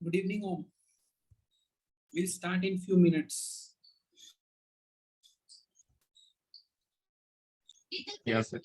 Good evening, Om. We'll start in few minutes. Yes, sir.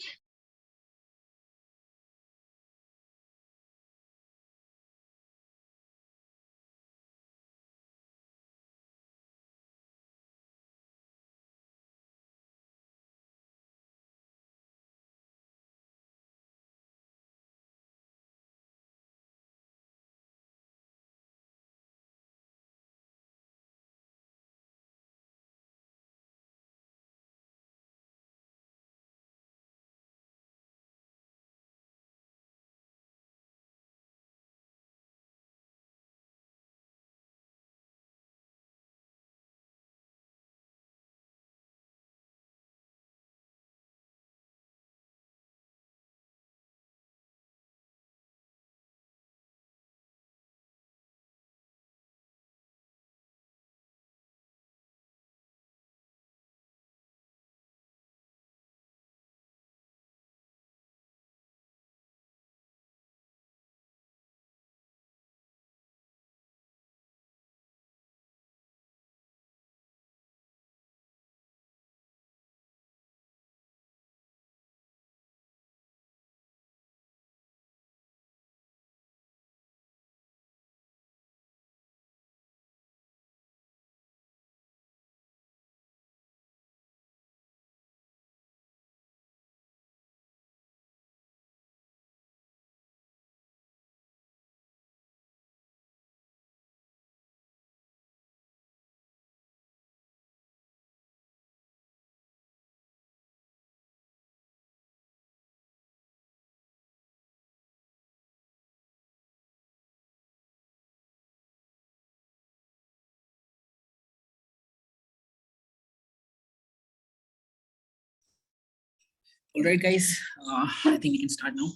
All right, guys. I think we can start now.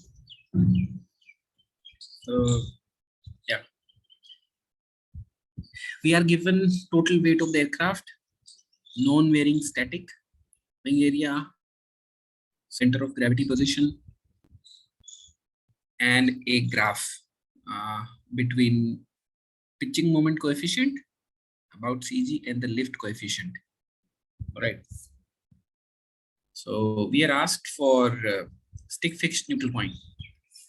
Yeah, we are given total weight of the aircraft, non-varying static, wing area, center of gravity position, and a graph between pitching moment coefficient about CG and the lift coefficient. All right. So we are asked for stick fixed neutral point.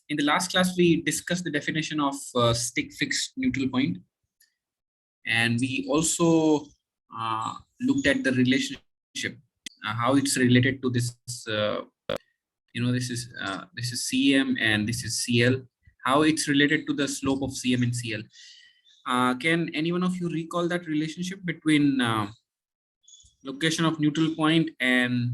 In the last class, we discussed the definition of stick fixed neutral point, and we also looked at the relationship, how it's related to this. This is CM and this is CL. How it's related to the slope of CM and CL. Can any one of you recall that relationship between location of neutral point and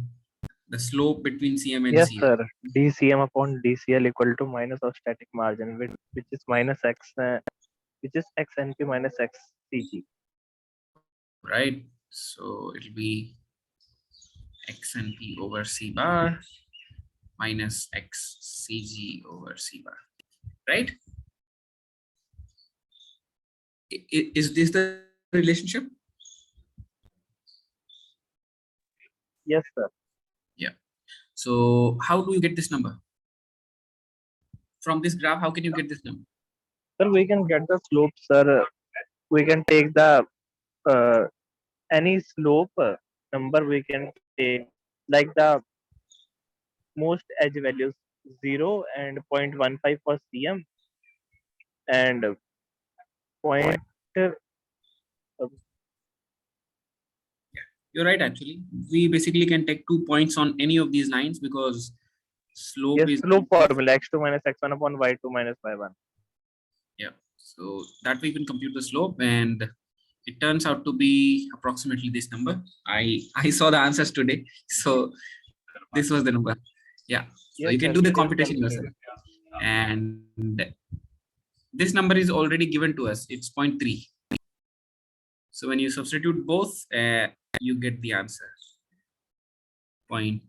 the slope between CM and Yes, CL? sir. dCm upon dCl equal to minus of static margin, which is minus x, which is xnp minus xcg. Right. So it'll be x and p over c bar minus x cg over c bar. Right? Is this the relationship? Yes, sir. Yeah. So how do you get this number? From this graph, how can you get this number? Sir, we can get the slope, sir. We can take the any slope number we can take, like the most edge values 0 and 0.15 for CM and point. You're right, actually. We basically can take 2 points on any of these lines because slope Yes, is... slope formula x2 minus x1 upon y2 minus y1. Yeah. So that way we can compute the slope, and it turns out to be approximately this number. I saw the answers today. So this was the number. Yeah. So Yes, you can sir, do the it is computation yourself. And this number is already given to us. It's 0.3. So when you substitute both, you get the answer. Point,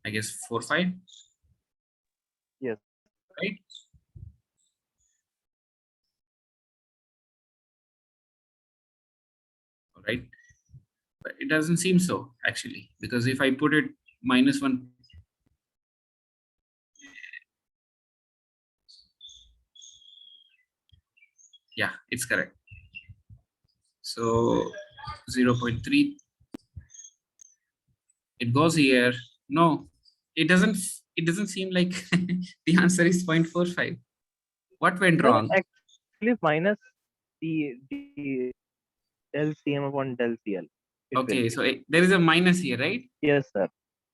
I guess, 45. Yes. Right? All right. But it doesn't seem so, actually, because if I put it -1, Yeah, it's correct. So 0.3, it goes here. No, it doesn't. It doesn't seem like the answer is 0.45. What went Sir, wrong? actually minus the del CM upon del CL. It will Okay, be. so there is a minus here, right? Yes, sir.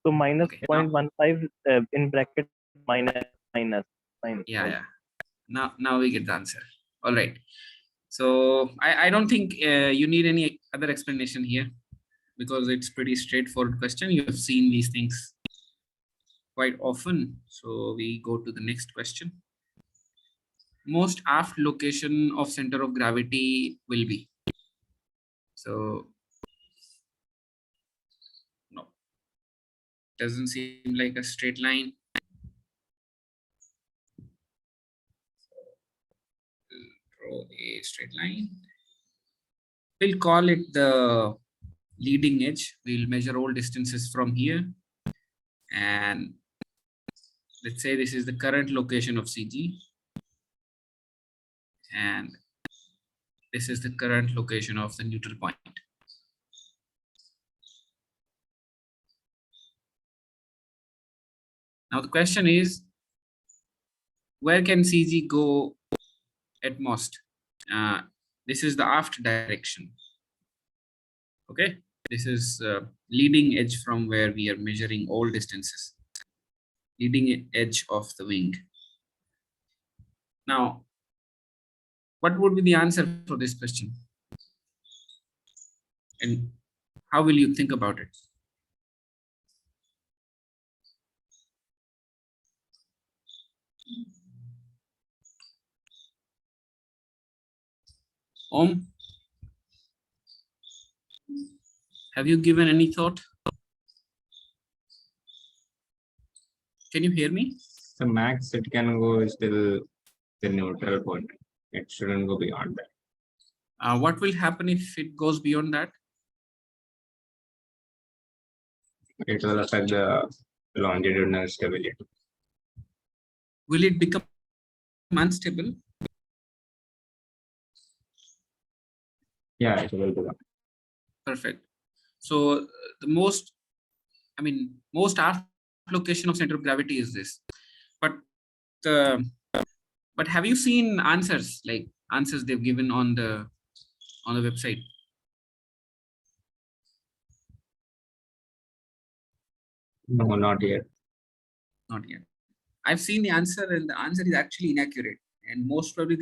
So minus Okay, now 0.15 in bracket minus minus yeah, all. yeah. Now we get the answer. All right. So I don't think you need any other explanation here because it's pretty straightforward question. You have seen these things quite often. So we go to the next question. Most aft location of center of gravity will be. So no, doesn't seem like a straight line. Draw a straight line. We'll call it the leading edge. We'll measure all distances from here. And let's say this is the current location of CG. And this is the current location of the neutral point. Now the question is, where can CG go at most? This is the aft direction. Okay, this is leading edge from where we are measuring all distances. Leading edge of the wing. Now, what would be the answer for this question? And how will you think about it? Om, have you given any thought? Can you hear me? The max it can go is till the neutral point. It shouldn't go beyond that. What will happen if it goes beyond that? It will affect the longitudinal stability. Will it become unstable? Yeah, it will be. Perfect. So the most, most aft location of center of gravity is this. But uh, but have you seen answers like answers they've given on the website? No, not yet. Not yet. I've seen the answer, and the answer is actually inaccurate. And most probably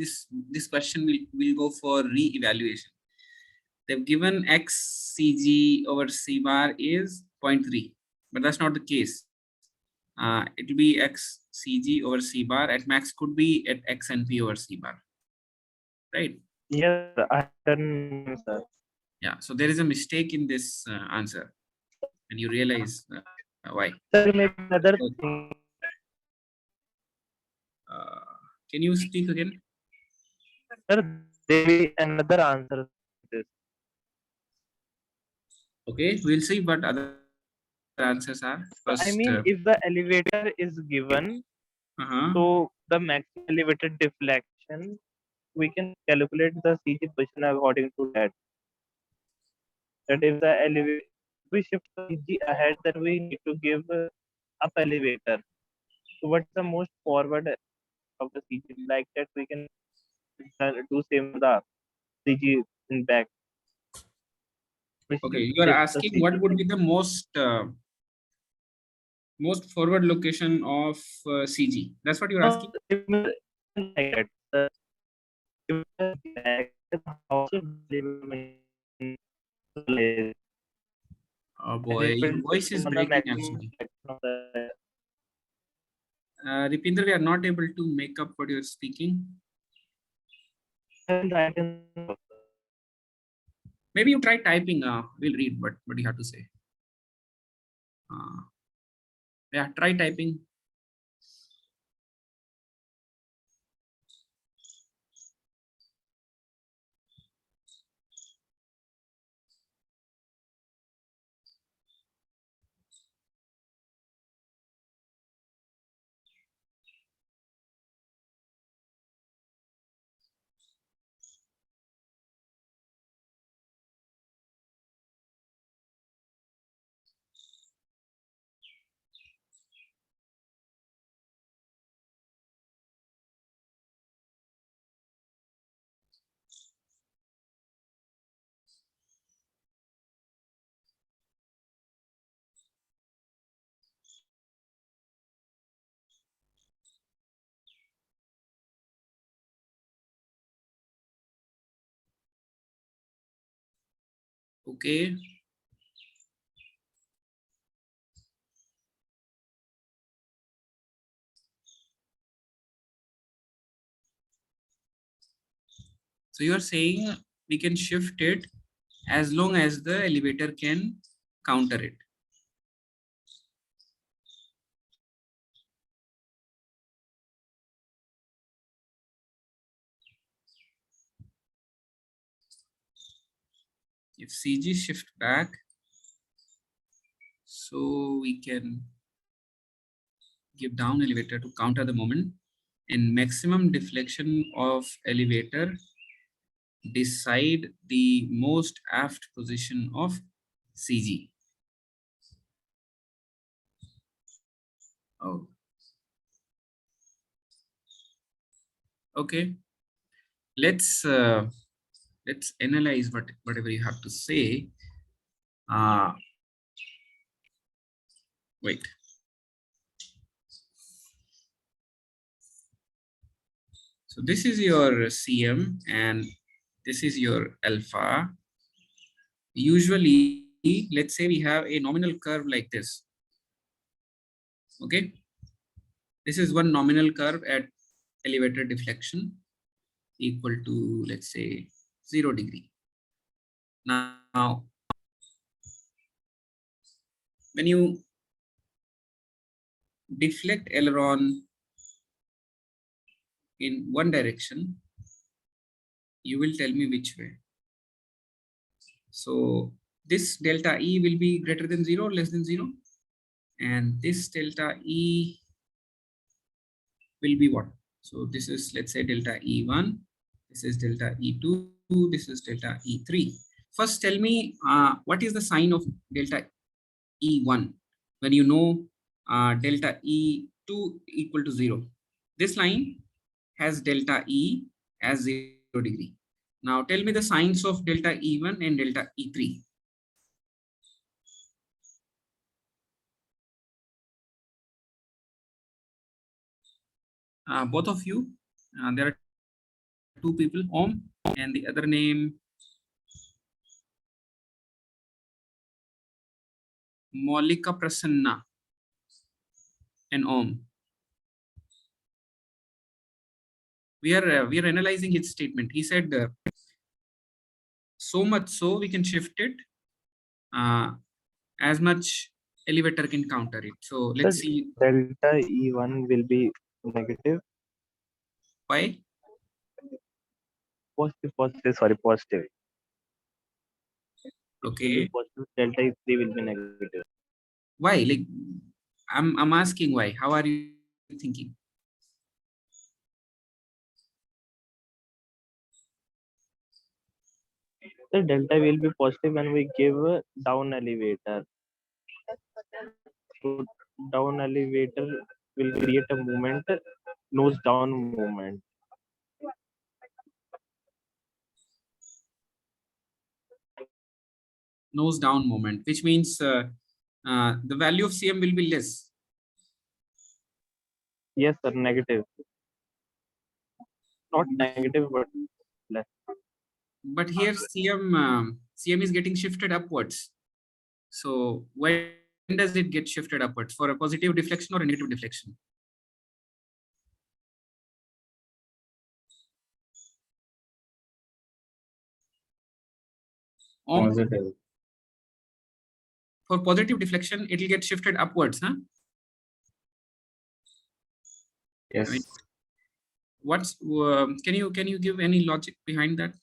this question will go for re-evaluation. They've given x CG over C bar is 0.3, but that's not the case. It will be x CG over C bar at max could be at x and P over C bar, right? Yes, I done, sir. Yeah. So there is a mistake in this answer, and you realize why. Sir, maybe another So, thing. can you speak again? Sir, there will be another answer to this. Okay, we'll see what other answers are. So, I First, mean, if the elevator is given, uh-huh. so the maximum elevator deflection, we can calculate the CG position according to that. That if the elevator, we shift the CG ahead, then we need to give up elevator. So, what's the most forward of the CG? Like that, we can do same with the CG in back. We Okay, should you are shift the asking what CG. would be the most forward location of CG. That's what you're asking. If like that, if back, how should and Oh boy, it your will voice is determine the breaking maximum actually. deflection of the. Ripindra, we are not able to make up what you're speaking. And I can Maybe you try typing. We'll read what you have to say. Yeah, try typing. Okay. So you are saying we can shift it as long as the elevator can counter it. If CG shift back, so we can give down elevator to counter the moment, and maximum deflection of elevator decide the most aft position of CG. Oh, okay. Let's analyze whatever you have to say. Wait. So this is your CM and this is your alpha. Usually, let's say we have a nominal curve like this. Okay. This is one nominal curve at elevator deflection equal to, let's say, 0 degree. Now, when you deflect aileron in one direction, you will tell me which way. So this delta E will be greater than 0 or less than 0. And this delta E will be what? So this is, let's say, delta E1. This is delta E2. This is delta E3. First, tell me what is the sign of delta E1 when you know delta E2 equal to 0. This line has delta E as 0 degree. Now tell me the signs of delta E1 and delta E3. Both of you, there are two people, Om and the other name Maulika Prasanna and Om. We are analyzing his statement. He said so much so we can shift it as much elevator can counter it. So let's Sir, see delta E1 will be negative. why. Positive, sorry, positive. It will be Okay, positive. Delta E3 will be negative. why? Like I'm asking why. How are you thinking? The delta will be positive when we give a down elevator. So down elevator will create a movement, nose down movement. Nose down moment, which means the value of CM will be less. Yes, sir, negative. Not negative, but less. But here CM is getting shifted upwards. So when does it get shifted upwards? For a positive deflection or a negative deflection? Positive. For positive deflection, it will get shifted upwards, huh? I mean, Yes. what's can you give any logic behind that?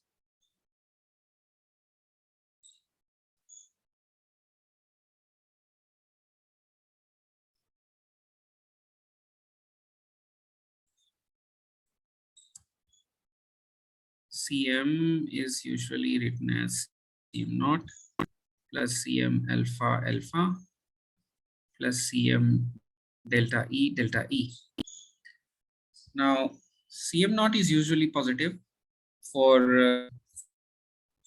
CM is usually written as CM naught plus CM alpha alpha plus CM delta E delta E. Now, CM naught is usually positive for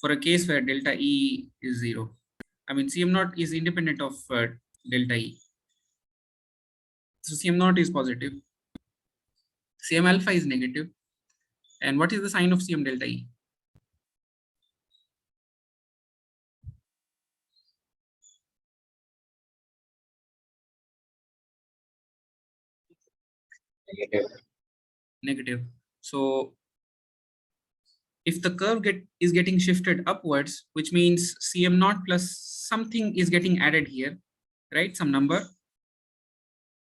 a case where delta E is 0. I mean, CM naught is independent of delta E. So CM naught is positive. CM alpha is negative. And what is the sign of CM delta E? Negative. So if the curve is getting shifted upwards, which means CM naught plus something is getting added here, right? Some number.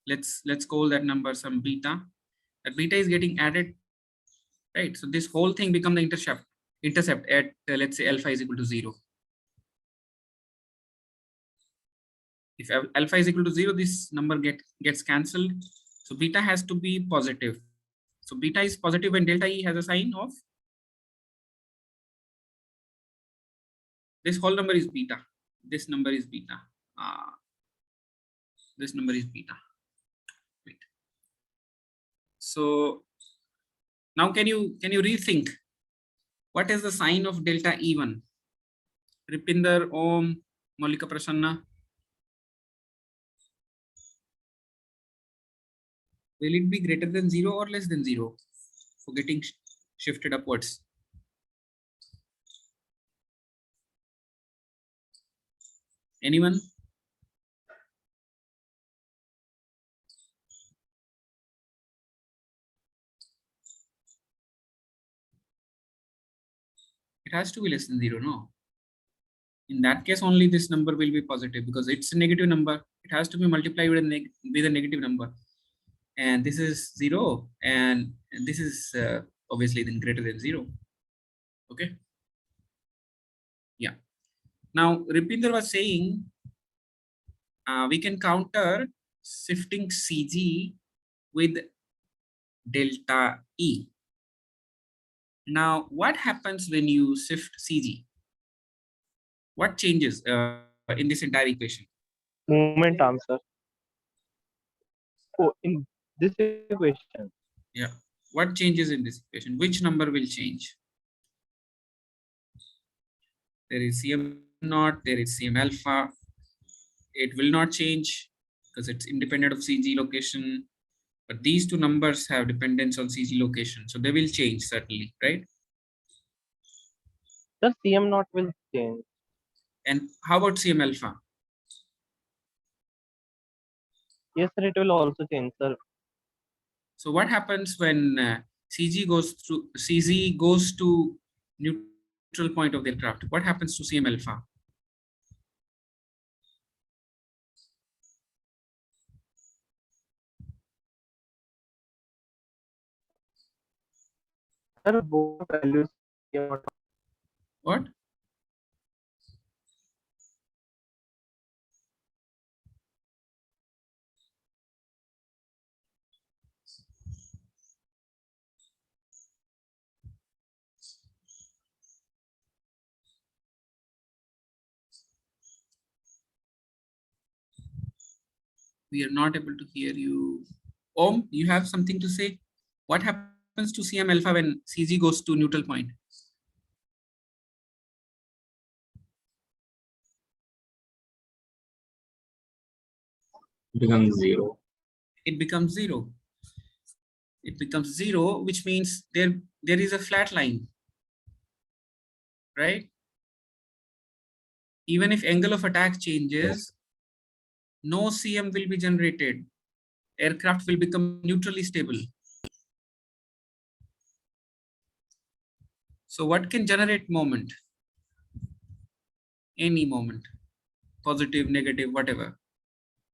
Let's call that number some beta. That beta is getting added, right? So this whole thing become the intercept at let's say alpha is equal to 0. If alpha is equal to 0, this number gets cancelled. So beta has to be positive. So beta is positive when delta E has a sign of this whole number is beta. This number is beta. This number is beta. Wait. So now can you rethink what is the sign of delta E1? Ripinder, Om, Malika Prasanna. Will it be greater than 0 or less than 0 for getting shifted upwards? Anyone? It has to be less than 0, no? In that case, only this number will be positive because it's a negative number. It has to be multiplied with a negative number. And this is 0, and this is obviously then greater than 0. Okay. Yeah. Now, Ripinder was saying we can counter shifting CG with delta E. Now, what happens when you shift CG? What changes in this entire equation? Moment answer. Oh, in this equation. Yeah. What changes in this equation? Which number will change? There is CM naught, there is CM alpha. It will not change because it's independent of CG location. But these two numbers have dependence on CG location. So they will change certainly, right? The CM naught will change. And how about CM alpha? Yes, sir, it will also change, sir. So what happens when CG goes to neutral point of the aircraft? What happens to CM alpha? Sir, both values CM naught. What? We are not able to hear you. Om, you have something to say? What happens to CM alpha when CG goes to neutral point? Becomes 0. It becomes 0. It becomes 0, which means there is a flat line, right? Even if angle of attack changes, no CM will be generated. Aircraft will become neutrally stable. So what can generate moment? Any moment, positive, negative, whatever.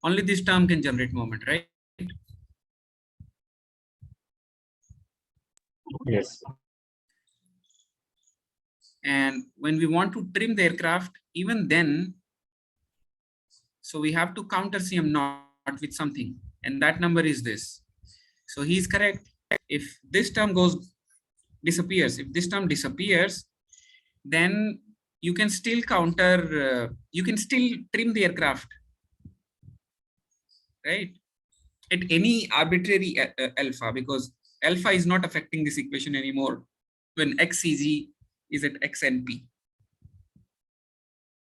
Only this term can generate moment, right? Yes. And when we want to trim the aircraft, even then, so we have to counter CM naught with something, and that number is this. So he is correct. If this term disappears, if this term disappears, then you can still counter, you can still trim the aircraft, right? At any arbitrary alpha, because alpha is not affecting this equation anymore when XCG is at XNP.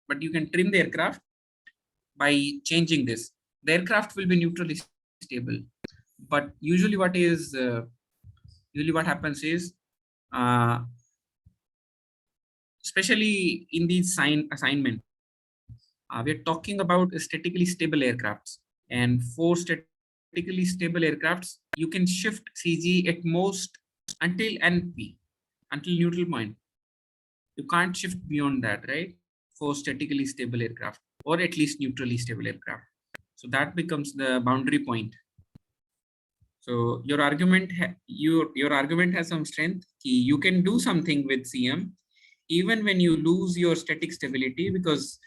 But you can trim the aircraft by changing this. The aircraft will be neutrally stable. But usually what happens is, especially in these assignment, we're talking about statically stable aircrafts. And for statically stable aircrafts, you can shift CG at most until NP, until neutral point. You can't shift beyond that, right? For statically stable aircraft, or at least neutrally stable aircraft. So that becomes the boundary point. So your argument, your argument has some strength. You can do something with CM, even when you lose your static stability, because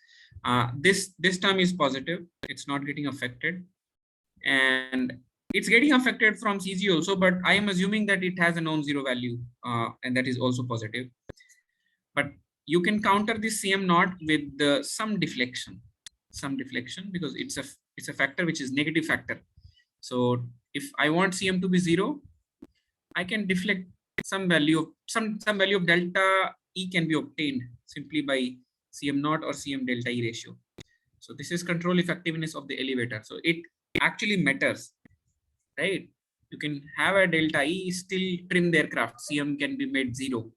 this term is positive. It's not getting affected, and it's getting affected from CG also. But I am assuming that it has a non-zero value, and that is also positive. But you can counter this CM naught with some deflection, because it's a factor which is negative factor. So if I want CM to be 0, I can deflect some value of some value of delta E can be obtained simply by CM naught or CM delta E ratio. So this is control effectiveness of the elevator. So it actually matters, right? You can have a delta E, still trim the aircraft. CM can be made 0,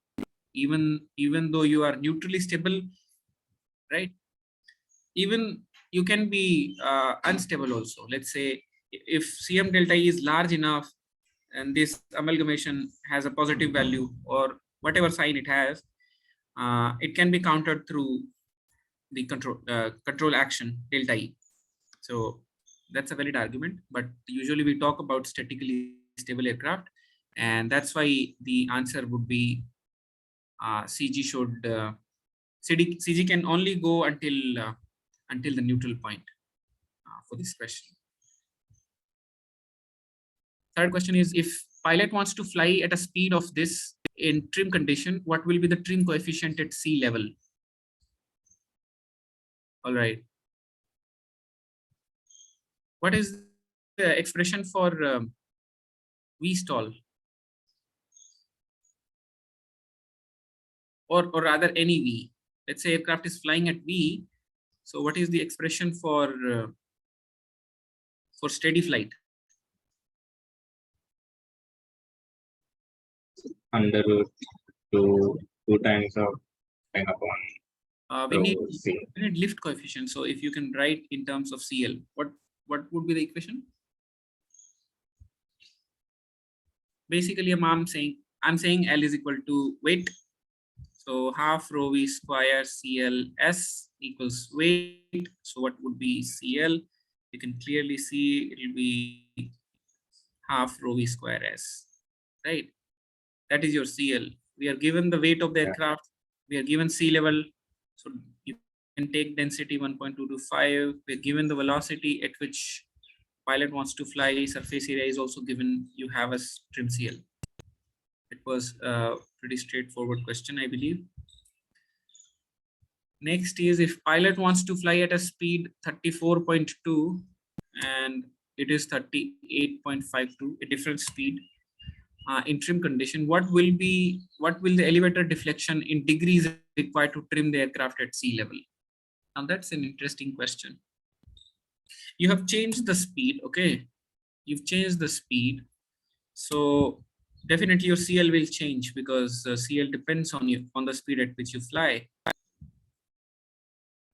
even though you are neutrally stable, right? Even you can be unstable also. Let's say if CM delta E is large enough and this amalgamation has a positive value or whatever sign it has, it can be countered through the control action delta E. So that's a valid argument, but usually we talk about statically stable aircraft, and that's why the answer would be CG should CG can only go until the neutral point for this question. Third question is, if pilot wants to fly at a speed of this in trim condition, what will be the trim coefficient at sea level? All right. What is the expression for VSTOL? Or rather any V. Let's say aircraft is flying at V. So what is the expression for steady flight? Under root 2 times of 10 upon we need C. lift coefficient. So if you can write in terms of CL, what would be the equation? Basically, I'm saying L is equal to weight. So half rho V square CLS equals weight. So what would be CL? You can clearly see it will be half rho V square S, right? That is your CL. We are given the weight of the aircraft. We are given sea level. So you can take density 1.225. We are given the velocity at which pilot wants to fly. Surface area is also given. You have a trim CL. It was a pretty straightforward question, I believe. Next is, if pilot wants to fly at a speed 34.2 and it is 38.52, a different speed in trim condition, what will the elevator deflection in degrees required to trim the aircraft at sea level? Now that's an interesting question. You have changed the speed, okay? You've changed the speed. So definitely your CL will change, because CL depends on the speed at which you fly.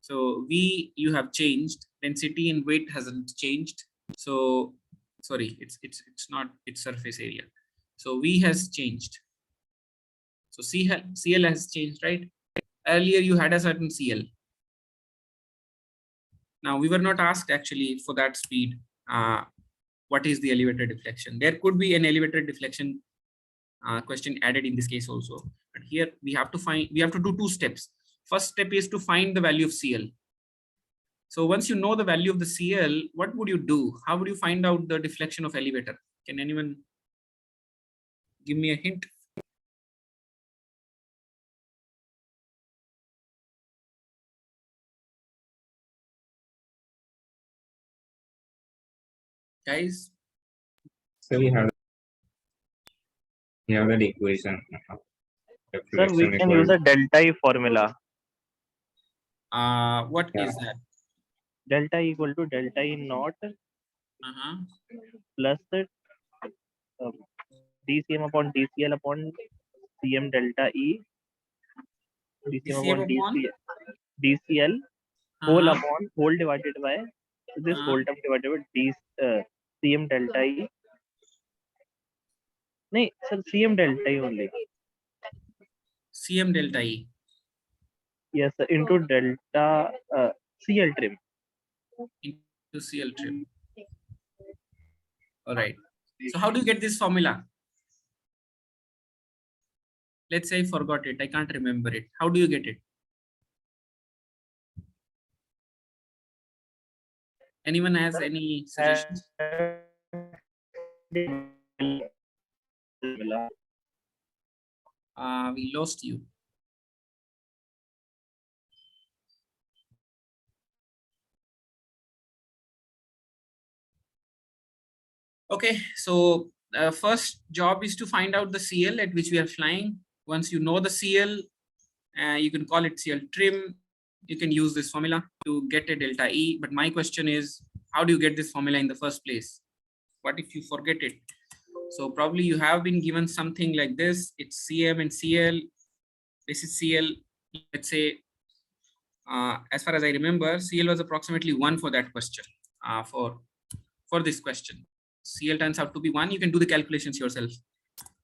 So V you have changed, density and weight hasn't changed. So sorry, it's not, it's surface area. So V has changed. So CL has changed, right? Earlier you had a certain CL. Now we were not asked actually for that speed. What is the elevator deflection? There could be an elevator deflection question added in this case also. But here we have to do two steps. First step is to find the value of CL. So once you know the value of the CL, what would you do? How would you find out the deflection of elevator? Can anyone give me a hint? Guys? So we have that equation. Sir, we can use a delta E formula. What is that? Delta E equal to delta E naught plus dCm upon dCl upon Cm delta E. dCm upon dCl whole divided by this whole term divided by Cm delta E नहीं sir, CM delta E only. CM delta E. Yes sir, into delta CL trim. Into CL trim. All right. So how do you get this formula? Let's say I forgot it. I can't remember it. How do you get it? Anyone has any suggestions? We lost you. Okay, so first job is to find out the CL at which we are flying. Once you know the CL, you can call it CL trim. You can use this formula to get a delta E. But my question is, how do you get this formula in the first place? What if you forget it? So probably you have been given something like this. It's CM and CL. This is CL. Let's say, as far as I remember, CL was approximately 1 for that question. For this question, CL turns out to be 1. You can do the calculations yourself.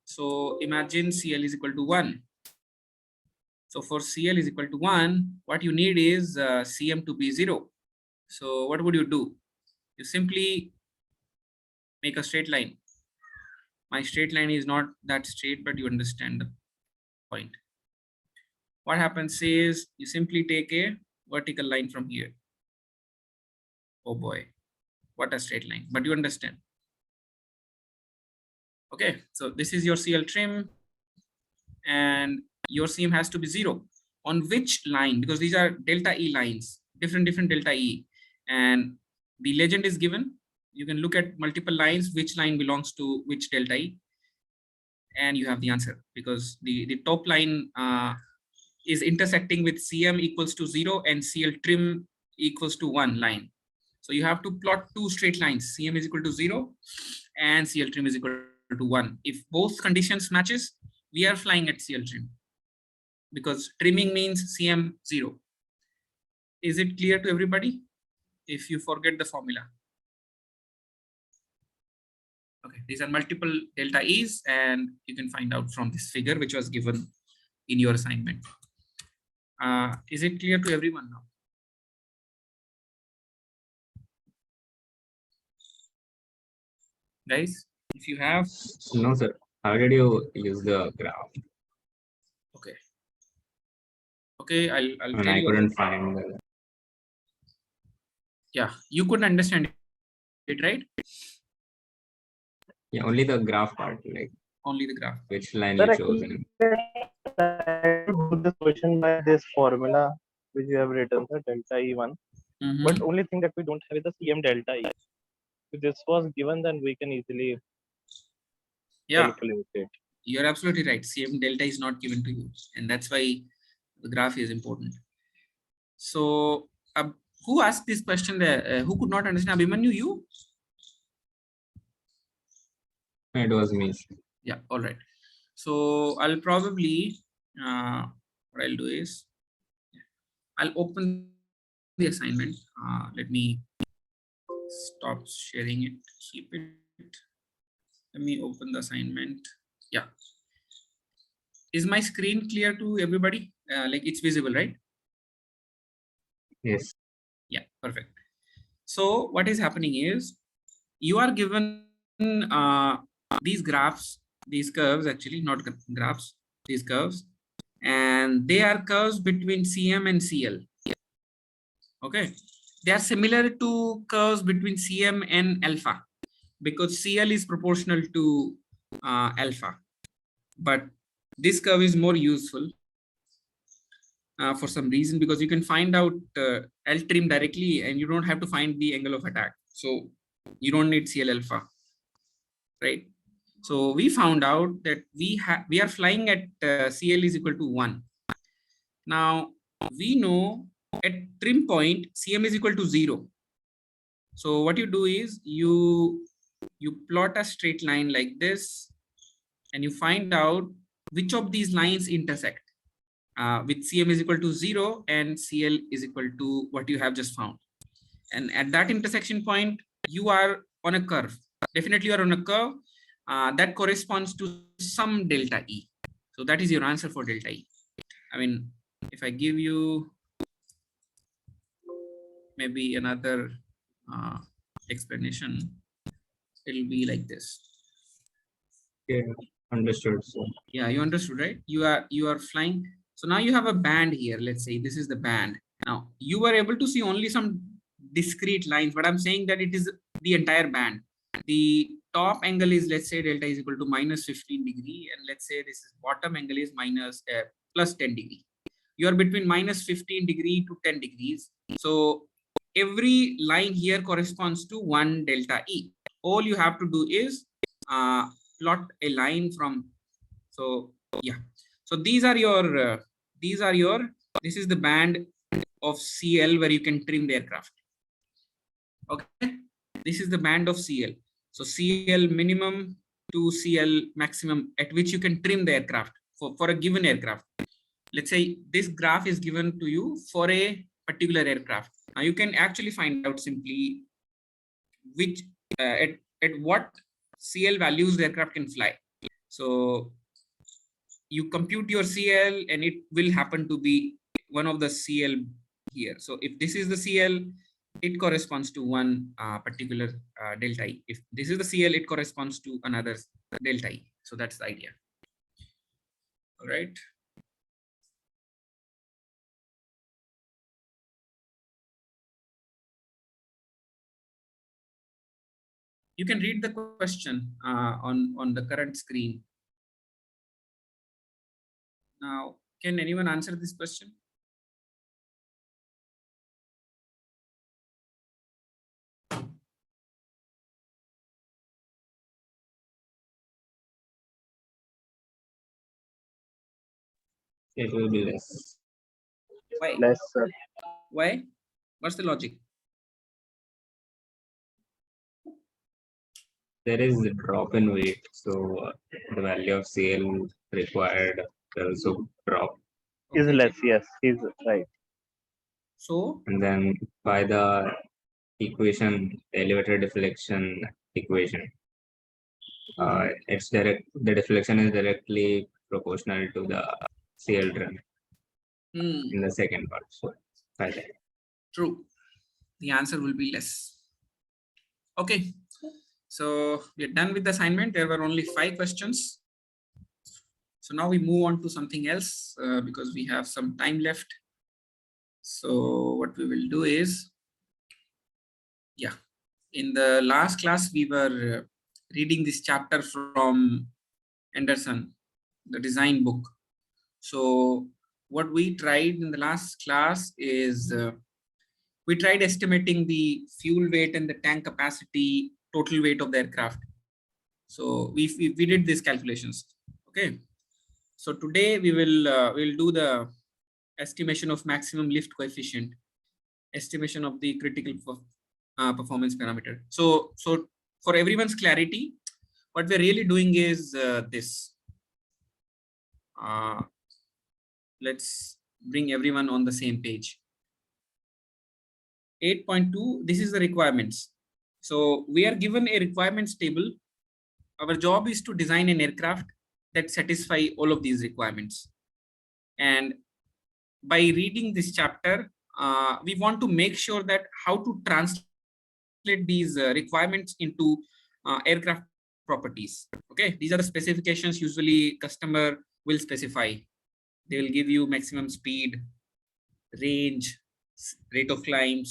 So imagine CL is equal to 1. So for CL is equal to 1, what you need is CM to be 0. So what would you do? You simply make a straight line. My straight line is not that straight, but you understand the point. What happens is you simply take a vertical line from here. Oh boy, what a straight line, but you understand. Okay, so this is your CL trim and your CM has to be 0. On which line? Because these are delta E lines, different delta E, and the legend is given. You can look at multiple lines, which line belongs to which delta E, and you have the answer, because the top line is intersecting with CM equals to 0 and CL trim equals to 1 line. So you have to plot two straight lines. CM is equal to 0 and CL trim is equal to 1. If both conditions matches, we are flying at CL trim, because trimming means CM 0. Is it clear to everybody? If you forget the formula. Okay, these are multiple delta E's and you can find out from this figure which was given in your assignment. Is it clear to everyone now? Guys, if you have. No, sir. How did you use the graph? Okay. Okay, I'll And tell I you. couldn't find the. Yeah, you couldn't understand it, right? Yeah, only the graph part, like Only the graph. which line Sir, you actually, chosen. I do this question by this formula which you have written, sir, delta E1. Mhm. But only thing that we don't have is the CM delta E. If this was given, then we can easily calculate it. You're absolutely right. CM delta is not given to you, and that's why the graph is important. So, who asked this question there? Who could not understand? Abhimanyu, you? It was me. Yeah, all right. So I'll probably, what I'll do is, I'll open the assignment. Let me stop sharing it, keep it. Let me open the assignment. Yeah. Is my screen clear to everybody? Like it's visible, right? Yes. Yeah, perfect. So what is happening is you are given these graphs, these curves, actually not graphs, these curves, and they are curves between CM and CL. Okay, they are similar to curves between CM and alpha, because CL is proportional to alpha, but this curve is more useful for some reason, because you can find out L trim directly and you don't have to find the angle of attack. So you don't need CL alpha, right? So we found out that we are flying at CL is equal to 1. Now we know at trim point CM is equal to 0. So what you do is you plot a straight line like this and you find out which of these lines intersect with CM is equal to 0 and CL is equal to what you have just found. And at that intersection point, you are on a curve. Definitely you are on a curve. that corresponds to some delta E. So that is your answer for delta E. I mean, if I give you maybe another explanation, it'll be like this. Yeah, understood. So Yeah, you understood, right? You are flying. So now you have a band here. Let's say this is the band. Now you were able to see only some discrete lines, but I'm saying that it is the entire band. The top angle is, let's say, delta is equal to minus 15 degree, and let's say this is bottom angle is minus plus 10 degree. You are between minus 15 degree to 10 degrees. So every line here corresponds to one delta E. All you have to do is plot a line from. So yeah, so these are your this is the band of CL where you can trim the aircraft. Okay, this is the band of CL. So CL minimum to CL maximum at which you can trim the aircraft for a given aircraft. Let's say this graph is given to you for a particular aircraft. Now you can actually find out simply which at what CL values the aircraft can fly. So you compute your CL and it will happen to be one of the CL here. So if this is the CL, it corresponds to one particular delta E. If this is the CL, it corresponds to another delta E. So that's the idea. All right. You can read the question on the current screen. Now, can anyone answer this question? it will be less. Why? Less, sir. Why? What's the logic? There is a drop in weight, so the value of CL required will also drop. Is Okay. less. Yes, he's right. So And then by the equation, elevator deflection equation, it's direct. The deflection is directly proportional to the CL trim in the second part. So by that. true. The answer will be less. Okay. So we're done with the assignment. There were only 5 questions. So now we move on to something else because we have some time left. So what we will do is, yeah, in the last class, we were reading this chapter from Anderson, the design book. So what we tried in the last class is we tried estimating the fuel weight and the tank capacity, total weight of the aircraft. So we did these calculations. Okay. So today we will do the estimation of maximum lift coefficient, estimation of the critical performance parameter. So for everyone's clarity, what we're really doing is this. Let's bring everyone on the same page. 8.2, this is the requirements. So we are given a requirements table. Our job is to design an aircraft that satisfy all of these requirements. And by reading this chapter, we want to make sure that how to translate these requirements into aircraft properties. Okay, these are the specifications usually customer will specify. They will give you maximum speed, range, rate of climb,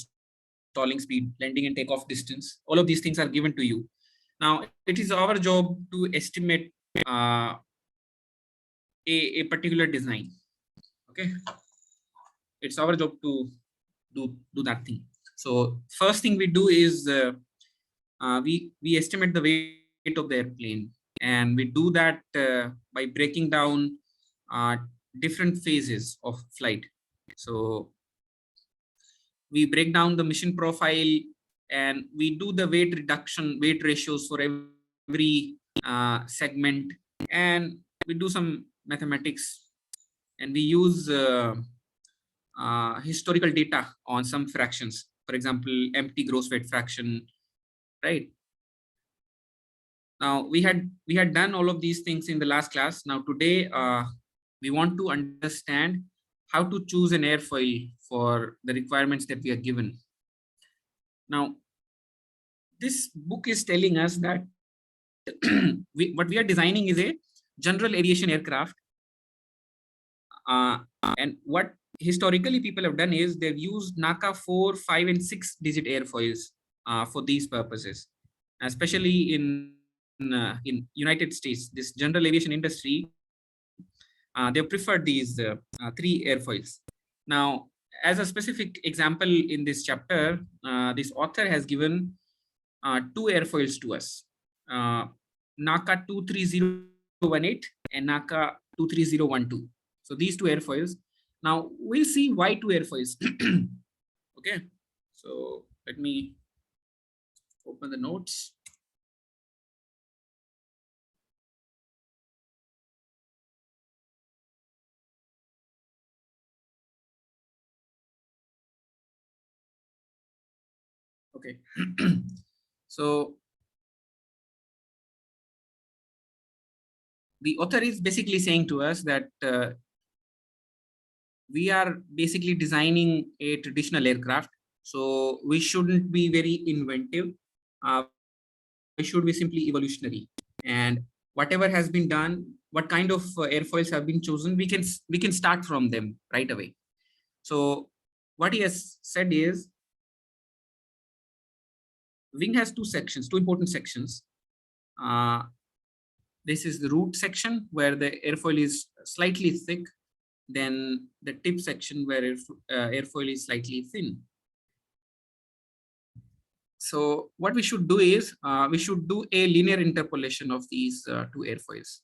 stalling speed, landing and takeoff distance. All of these things are given to you. Now, it is our job to estimate a particular design. Okay, it's our job to do that thing. So first thing we do is we estimate the weight of the airplane, and we do that by breaking down different phases of flight. So we break down the mission profile, and we do the weight reduction, weight ratios for every segment, and we do some mathematics, and we use historical data on some fractions. For example, empty gross weight fraction, right? Now we had done all of these things in the last class. Now today we want to understand how to choose an airfoil for the requirements that we are given. Now this book is telling us that what we are designing is a general aviation aircraft, and what historically people have done is they've used NACA 4, 5, and 6 digit airfoils for these purposes, especially in United States. This general aviation industry, they prefer these 3 airfoils. Now, as a specific example in this chapter, this author has given 2 airfoils to us, NACA 23018 and NACA 23012. So these 2 airfoils. Now we'll see why 2 airfoils. Okay, so let me open the notes. Okay. So the author is basically saying to us that we are basically designing a traditional aircraft, so we shouldn't be very inventive. We should be simply evolutionary, and whatever has been done, what kind of airfoils have been chosen, we can start from them right away. So what he has said is, wing has 2 sections, 2 important sections. This is the root section where the airfoil is slightly thick, then the tip section where airfoil is slightly thin. So what we should do is we should do a linear interpolation of these 2 airfoils.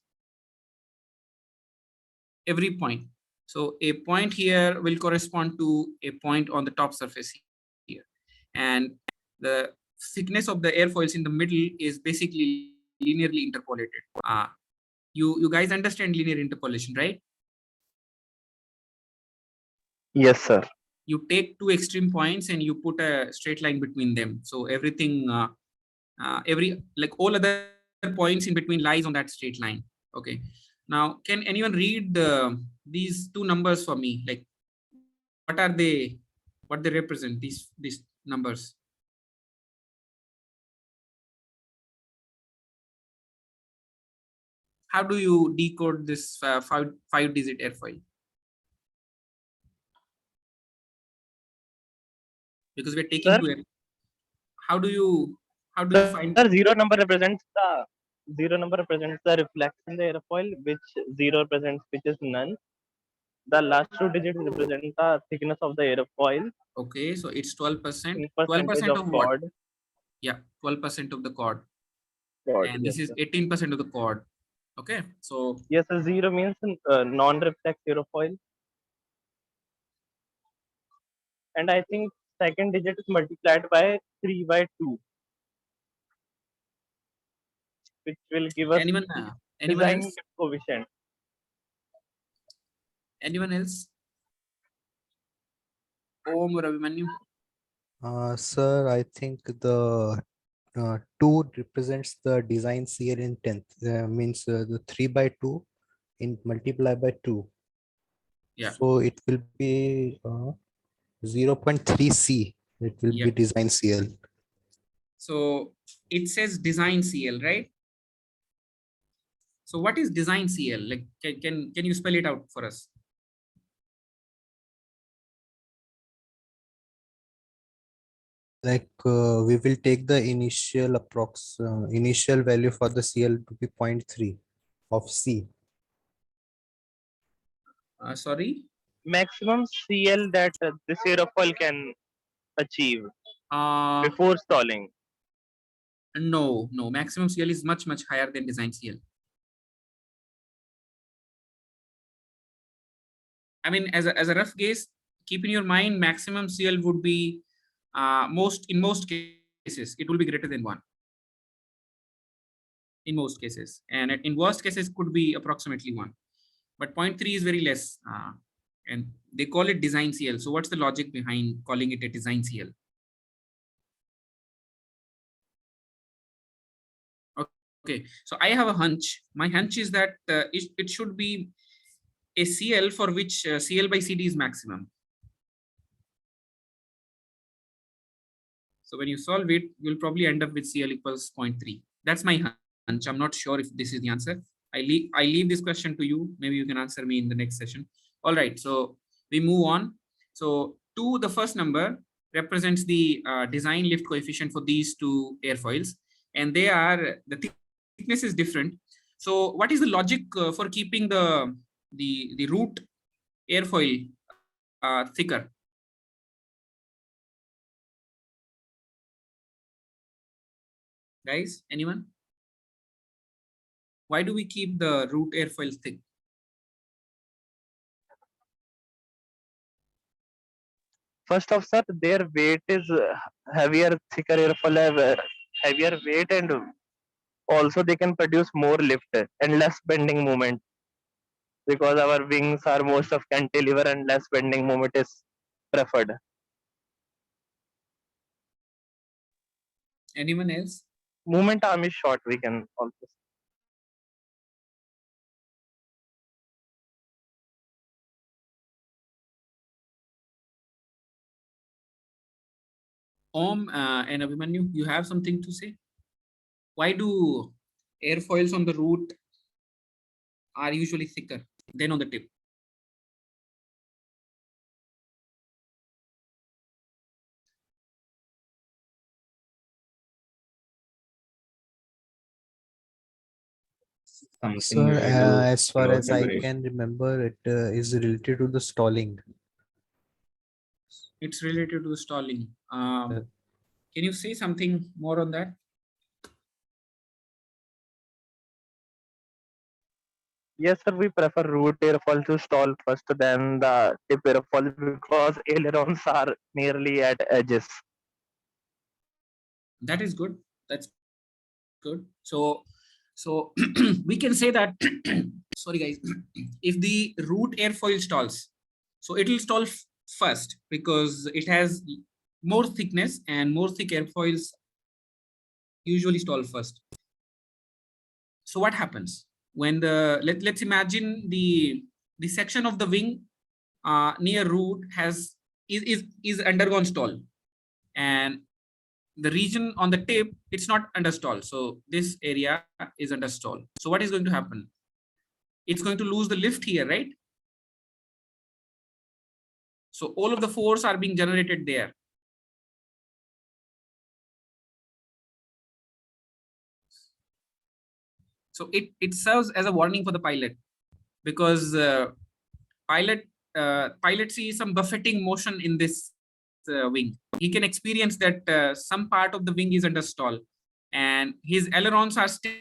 Every point. So a point here will correspond to a point on the top surface here. And the thickness of the airfoils in the middle is basically linearly interpolated. You guys understand linear interpolation, right? Yes, sir. You take 2 extreme points and you put a straight line between them. So everything, all other points in between lies on that straight line. Okay. Now, can anyone read these 2 numbers for me? Like, what are they? What they represent? These numbers. How do you decode this 5 digit airfoil? Because we're taking Sir? 2 air. How do you find? Sir, zero number represents the reflection in the airfoil, which 0 represents which is none. The last 2 digits represent the thickness of the airfoil Okay, so it's 12%. in 12% percentage of of what? chord. Yeah, 12% of the chord. And Yes, this is sir. 18% of the chord. Okay, so Yes, sir, 0 means non-reflex airfoil. And I think second digit is multiplied by 3 by 2, which will give us anyone design else? coefficient. Anyone else? Om Ravimanyu. Sir, I think the 2 represents the design CL in 10th. Means the 3 by 2 in multiply by 2. Yeah. So it will be 0.3 C. It will Yeah. be design CL. So it says design CL, right? So what is design CL? Like, can you spell it out for us? Like we will take the initial initial value for the CL to be 0.3 of C. Sorry. Maximum CL that this airfoil can achieve Uh, before stalling. no. Maximum CL is much higher than design CL. I mean, as a rough guess, keep in your mind, maximum CL would be in most cases it will be greater than 1. In most cases, and in worst cases could be approximately 1. But 0.3 is very less, and they call it design CL. So what's the logic behind calling it a design CL? Okay, so I have a hunch. My hunch is that it should be a CL for which CL by CD is maximum. So when you solve it, you'll probably end up with CL equals 0.3. That's my hunch. I'm not sure if this is the answer. I leave this question to you. Maybe you can answer me in the next session. All right, so we move on. So 2, the first number, represents the design lift coefficient for these two airfoils, and they are, the thickness is different. So what is the logic for keeping the root airfoil thicker? Guys, anyone? Why do we keep the root airfoil thick? First off, sir, their weight is heavier, thicker airfoil have heavier weight, and also they can produce more lift and less bending moment, because our wings are most of cantilever and less bending moment is preferred. Anyone else? Movement arm is short, we can also say. Om and Abhimanyu, you have something to say? Why do airfoils on the root are usually thicker than on the tip? Something Sir, related to as far load as I separation. can remember, it is related to the stalling. It's related to the stalling. Can you say something more on that? Yes, sir, we prefer root airfoil to stall first than the tip airfoil because ailerons are nearly at edges. That is good. That's good. So we can say that sorry guys, if the root airfoil stalls, so it will stall first because it has more thickness, and more thick airfoils usually stall first. So what happens when let's imagine the section of the wing near root is undergone stall, and the region on the tip, it's not under stall. So this area is under stall. So what is going to happen? It's going to lose the lift here, right? So all of the force are being generated there. So it serves as a warning for the pilot, because pilot sees some buffeting motion in this wing. He can experience that some part of the wing is under stall, and his ailerons are still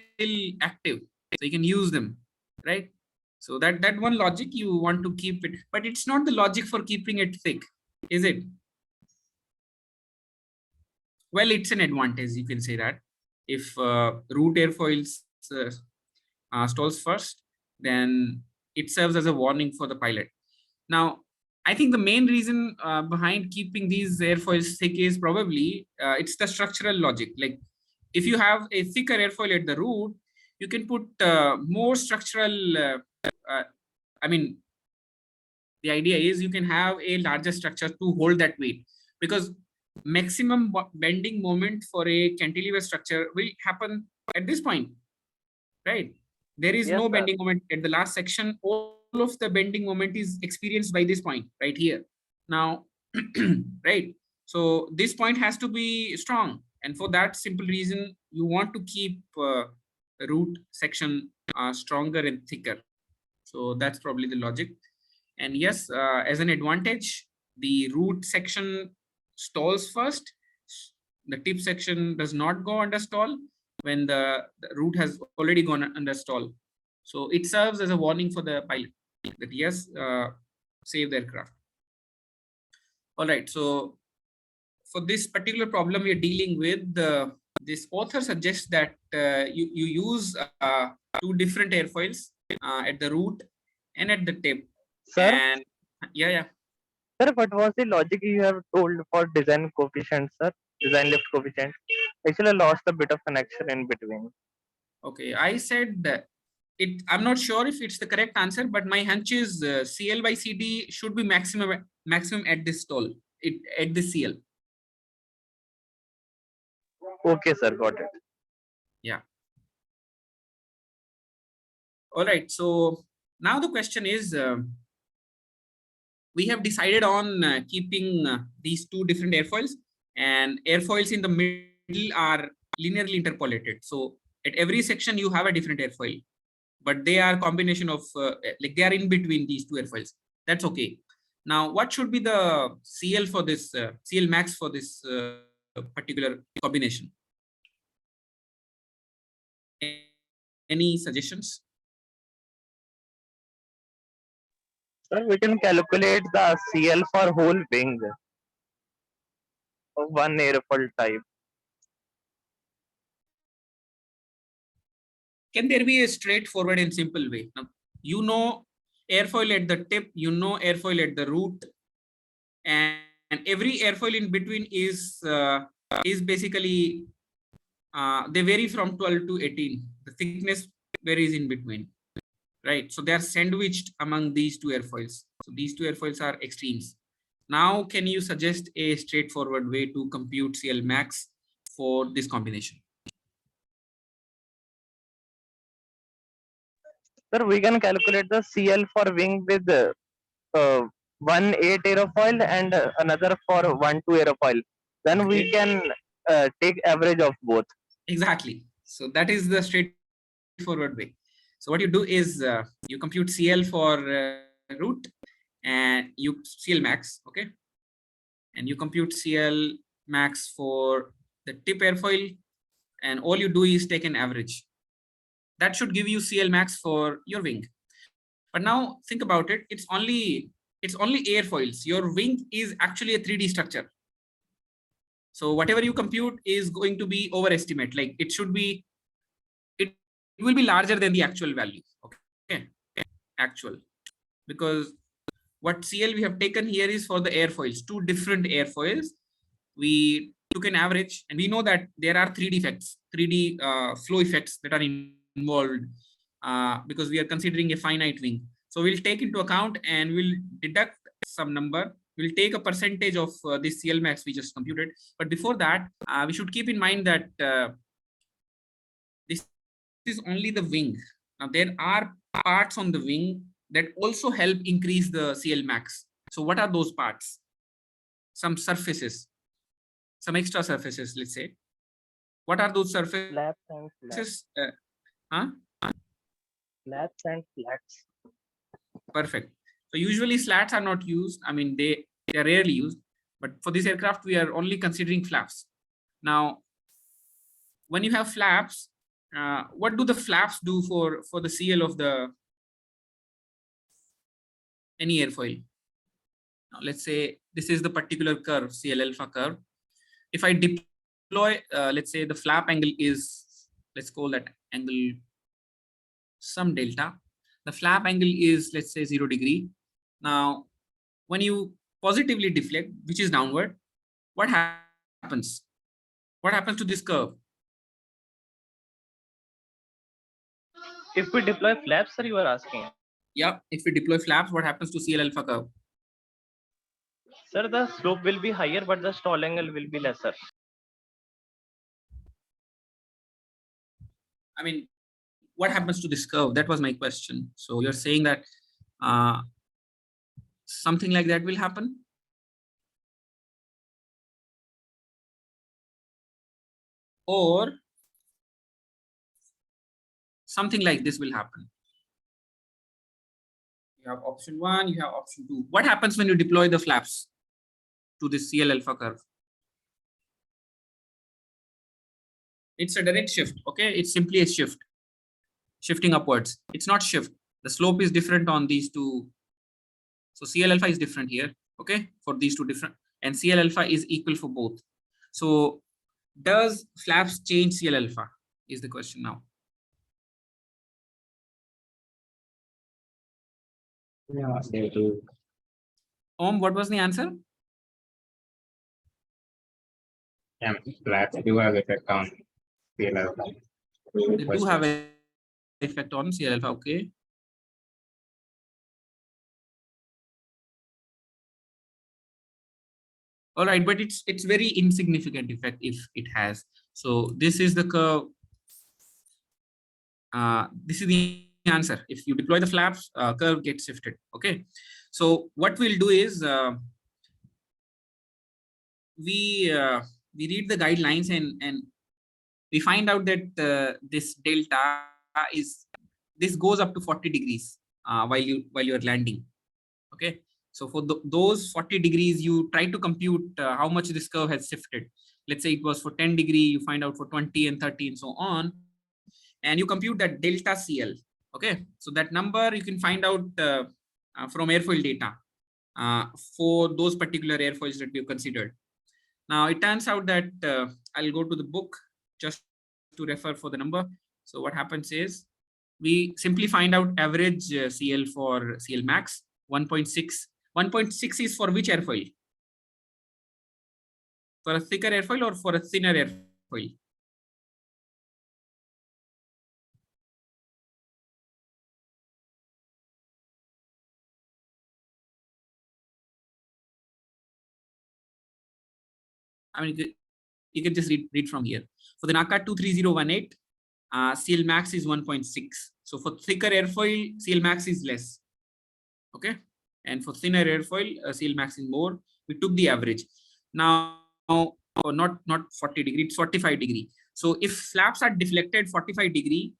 active, so he can use them, right? So that one logic, you want to keep it, but it's not the logic for keeping it thick, is it? Well, it's an advantage, you can say that. If root airfoils stalls first, then it serves as a warning for the pilot. Now, I think the main reason behind keeping these airfoils thick is probably it's the structural logic. Like, if you have a thicker airfoil at the root, you can put more structural. I mean, the idea is you can have a larger structure to hold that weight, because maximum bending moment for a cantilever structure will happen at this point, right? There is Yes, no sir. bending moment at the last section. All of the bending moment is experienced by this point right here. Now, right? So this point has to be strong, and for that simple reason, you want to keep the root section stronger and thicker. So that's probably the logic. And yes, as an advantage, the root section stalls first. The tip section does not go under stall when the root has already gone under stall. So it serves as a warning for the pilot that yes, save the aircraft. All right. So for this particular problem we're dealing with, this author suggests that you use two different airfoils at the root and at the tip. Sir, And yeah. sir, what was the logic you have told for design coefficient, sir? Design lift coefficient. Actually, I lost a bit of connection in between. Okay, I said that I'm not sure if it's the correct answer, but my hunch is CL by CD should be maximum at this stall, at this CL. Okay, sir, got it. Yeah. All right. So now the question is, we have decided on keeping these two different airfoils, and airfoils in the middle are linearly interpolated. So at every section you have a different airfoil, but they are combination of like they are in between these two airfoils. That's okay. Now, what should be the CL for this CL max for this particular combination? Any suggestions? Sir, we can calculate the CL for whole wing of one airfoil type. Can there be a straightforward and simple way? Now, you know airfoil at the tip, you know airfoil at the root, and every airfoil in between is basically they vary from 12 to 18. The thickness varies in between, right? So they are sandwiched among these two airfoils. So these two airfoils are extremes. Now, can you suggest a straightforward way to compute CL max for this combination? Sir, we can calculate the CL for wing with 1/8 aerofoil and another for 1/2 aerofoil. Then we can take average of both. Exactly. So that is the straightforward way. So what you do is you compute CL for root and you CL max, okay? And you compute CL max for the tip airfoil, and all you do is take an average. That should give you CL max for your wing. But now think about it, it's only airfoils. Your wing is actually a 3D structure. So whatever you compute is going to be overestimate. Like it should be, it will be larger than the actual value. Okay, actual, because what CL we have taken here is for the airfoils, two different airfoils. We took an average, and we know that there are 3D effects, 3D flow effects that are involved because we are considering a finite wing. So we'll take into account and we'll deduct some number. We'll take a percentage of this CL max we just computed. But before that, we should keep in mind that this is only the wing. Now there are parts on the wing that also help increase the CL max. So what are those parts? Some surfaces, some extra surfaces, let's say. What are those surfaces? Flaps and flats. Huh? Flaps and flats. Perfect. So usually slats are not used. I mean, they are rarely used, but for this aircraft, we are only considering flaps. Now, when you have flaps, what do the flaps do for the CL of the any airfoil? Now, let's say this is the particular curve, CL alpha curve. If I deploy, let's say the flap angle is, let's call that angle some delta. The flap angle is, let's say, 0 degree. Now, when you positively deflect, which is downward, what happens? What happens to this curve? If we deploy flaps, sir, you are asking. Yeah, if we deploy flaps, what happens to CL alpha curve? Sir, the slope will be higher, but the stall angle will be lesser. I mean, what happens to this curve? That was my question. So you're saying that something like that will happen? Or something like this will happen? You have option 1, you have option 2. What happens when you deploy the flaps to this CL alpha curve? It's a direct shift, okay? It's simply a shift, shifting upwards. It's not shift. The slope is different on these two. So CL alpha is different here, okay? For these two different, and CL alpha is equal for both. So does flaps change CL alpha is the question now. Yeah, they do. What was the answer? Yeah, flaps do have effect on CL alpha. They do have an effect on CL alpha. Okay. All right, but it's very insignificant effect if it has. So this is the curve. This is the answer. If you deploy the flaps, curve gets shifted. Okay. So what we'll do is we read the guidelines and we find out that this delta is this goes up to 40 degrees while you're landing. Okay. So for those 40 degrees, you try to compute how much this curve has shifted. Let's say it was for 10 degree, you find out for 20 and 30 and so on. And you compute that delta CL. Okay. So that number you can find out from airfoil data for those particular airfoils that we've considered. Now it turns out that I'll go to the book just to refer for the number. So what happens is we simply find out average CL for CL max 1.6. 1.6 is for which airfoil? For a thicker airfoil or for a thinner airfoil? I mean, you can just read from here. For the NACA 23018, CL max is 1.6. So for thicker airfoil, CL max is less. Okay. And for thinner airfoil, CL max is more. We took the average. Now, not 40 degree, it's 45 degree. So if flaps are deflected 45 degree,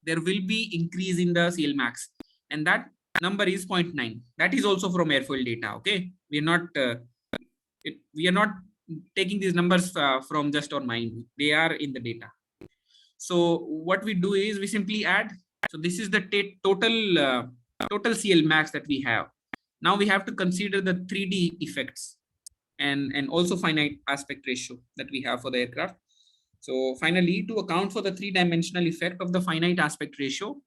there will be increase in the CL max. And that number is 0.9. That is also from airfoil data. Okay. We are not taking these numbers from just our mind. They are in the data. So what we do is we simply add. So this is the total CL max that we have. Now we have to consider the 3D effects and also finite aspect ratio that we have for the aircraft. So finally, to account for the 3-dimensional effect of the finite aspect ratio,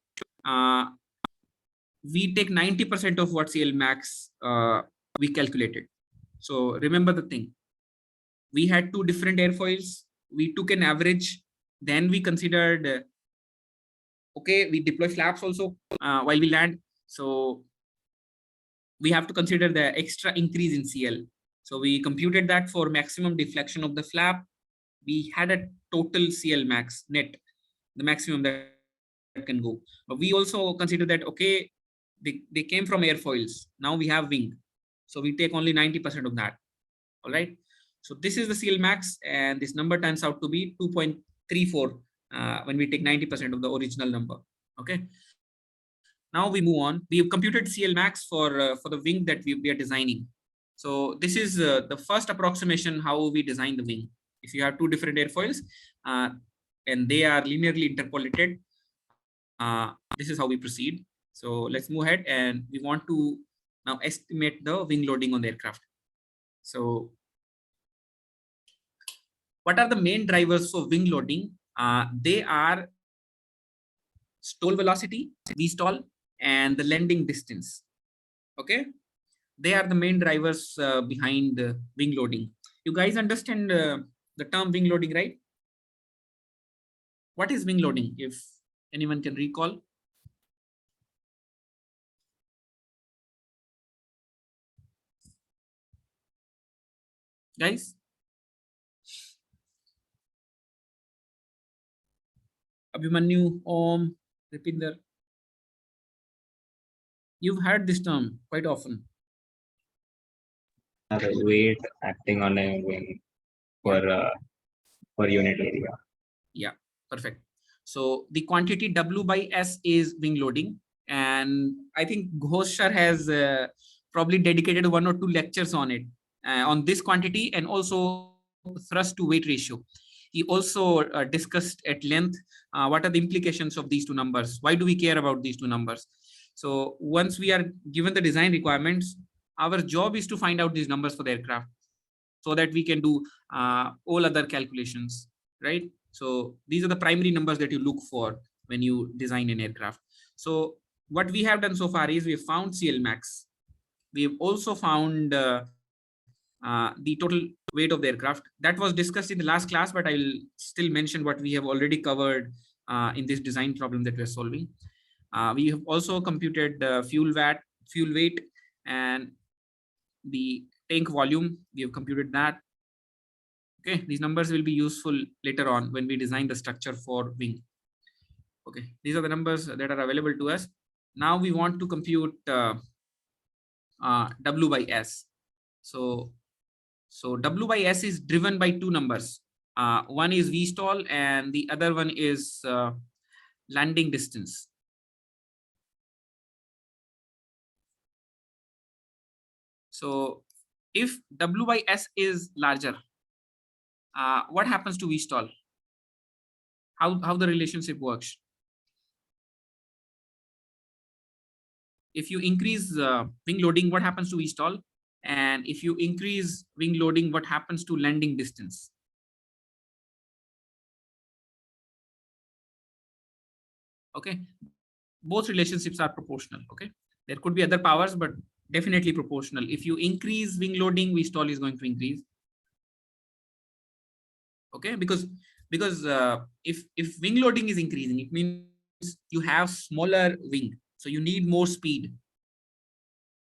we take 90% of what CL max we calculated. So remember the thing. We had two different airfoils. We took an average. Then we considered, okay, we deploy flaps also while we land. So we have to consider the extra increase in CL. So we computed that for maximum deflection of the flap. We had a total CL max net, the maximum that can go. But we also consider that, okay, they came from airfoils. Now we have wing. So we take only 90% of that. All right. So this is the CL max, and this number turns out to be 2.34 when we take 90% of the original number. Okay. Now we move on. We have computed CL max for the wing that we are designing. So this is the first approximation how we design the wing. If you have two different airfoils and they are linearly interpolated, this is how we proceed. So let's move ahead, and we want to now estimate the wing loading on the aircraft. So what are the main drivers for wing loading? They are stall velocity, Vstall, and the landing distance. Okay, they are the main drivers behind wing loading. You guys understand the term wing loading, right? What is wing loading, if anyone can recall? Guys? Abhimanyu, Om, Ripinder. You've heard this term quite often. Weight acting on a wing per unit area. Yeah, perfect. So the quantity W by S is wing loading. And I think Ghosh sir has probably dedicated 1 or 2 lectures on it, on this quantity and also thrust to weight ratio. He also discussed at length what are the implications of these two numbers. Why do we care about these two numbers? So once we are given the design requirements, our job is to find out these numbers for the aircraft so that we can do all other calculations, right? So these are the primary numbers that you look for when you design an aircraft. So what we have done so far is we have found CL max. We have also found the total weight of the aircraft. That was discussed in the last class, but I will still mention what we have already covered in this design problem that we're solving. We have also computed fuel weight, and the tank volume. We have computed that. Okay, these numbers will be useful later on when we design the structure for wing. Okay, these are the numbers that are available to us. Now we want to compute W by S. So W by S is driven by two numbers. One is Vstall and the other one is landing distance. So if W by S is larger, what happens to Vstall? How the relationship works? If you increase wing loading, what happens to Vstall? And if you increase wing loading, what happens to landing distance? Okay, both relationships are proportional. Okay, there could be other powers, but definitely proportional. If you increase wing loading, Vstall is going to increase. Okay, because if wing loading is increasing, it means you have smaller wing, so you need more speed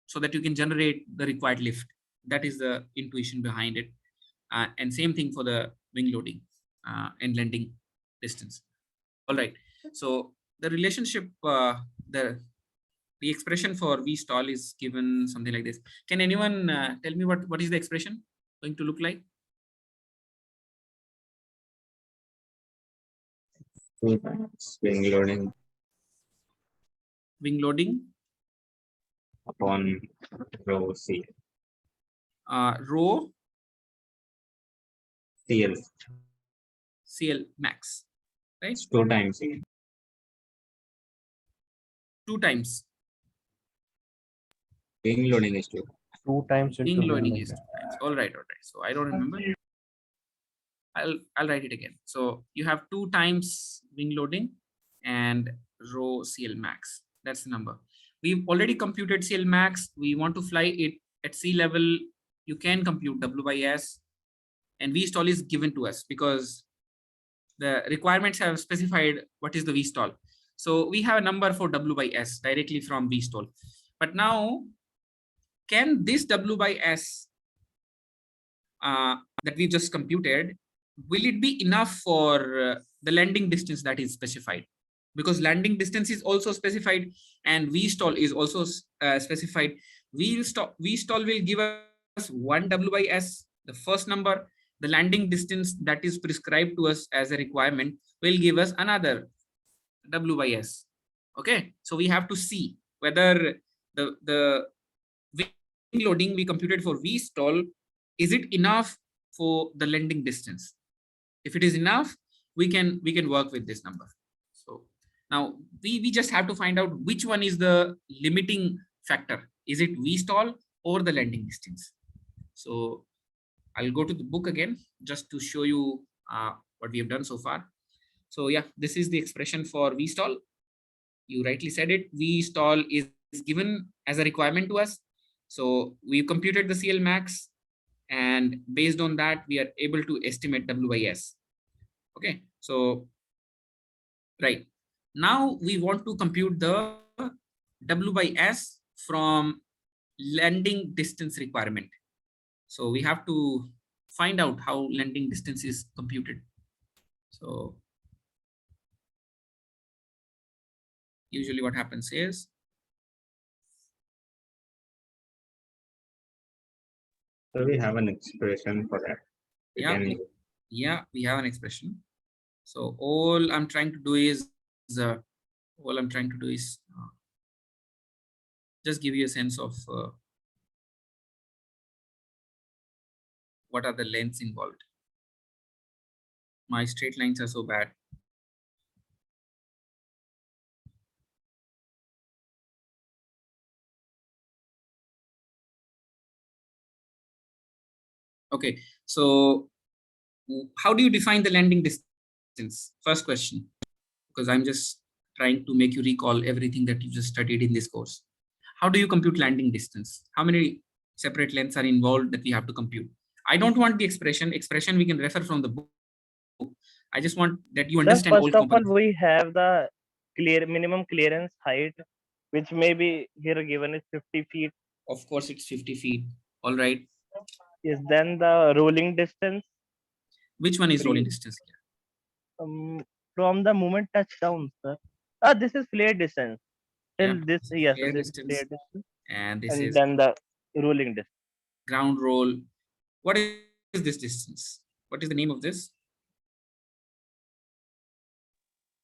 so that you can generate the required lift. That is the intuition behind it. And same thing for the wing loading and landing distance. All right, so the relationship, the expression for Vstall is given something like this. Can anyone tell me what is the expression going to look like? Wing loading Wing loading upon rho C. Rho CL. CL max, right? It's 2 times C. 2 times. Wing loading is 2. 2 times into Wing loading wing is 2 times. All right. So I don't remember. I'll write it again. So you have 2 times wing loading and rho CL max. That's the number. We've already computed CL max. We want to fly it at sea level. You can compute W by S, and Vstall is given to us because the requirements have specified what is the Vstall. So we have a number for W by S directly from Vstall. But now, can this W by S that we just computed, will it be enough for the landing distance that is specified? Because landing distance is also specified and Vstall is also specified. Vstall will give us 1 W by S, the first number. The landing distance that is prescribed to us as a requirement will give us another W by S. Okay, so we have to see whether the wing loading we computed for Vstall, is it enough for the landing distance? If it is enough, we can work with this number. So now we just have to find out which one is the limiting factor. Is it Vstall or the landing distance? So I'll go to the book again just to show you what we have done so far. So yeah, this is the expression for Vstall. You rightly said it. Vstall is given as a requirement to us. So we've computed the CL max, and based on that, we are able to estimate W by S. Okay, so right now we want to compute the W by S from landing distance requirement. So we have to find out how landing distance is computed. So usually what happens is, So we have an expression for that. We we have an expression. So all I'm trying to do is just give you a sense of what are the lengths involved. My straight lines are so bad. Okay, so how do you define the landing distance? First question, because I'm just trying to make you recall everything that you just studied in this course. How do you compute landing distance? How many separate lengths are involved that we have to compute? I don't want the expression. Expression we can refer from the book. I just want that you Sir, understand all first of all, components. we have the minimum clearance height, which may be here given is 50 feet. Of course, it's 50 feet. All right. Is then the rolling distance Which one is rolling Three. distance here? From the moment touchdown, sir. This is flare distance. Till Yep, this, this is yes, flare this is distance, flare distance, and this and is then the rolling distance. ground roll. What is this distance? What is the name of this?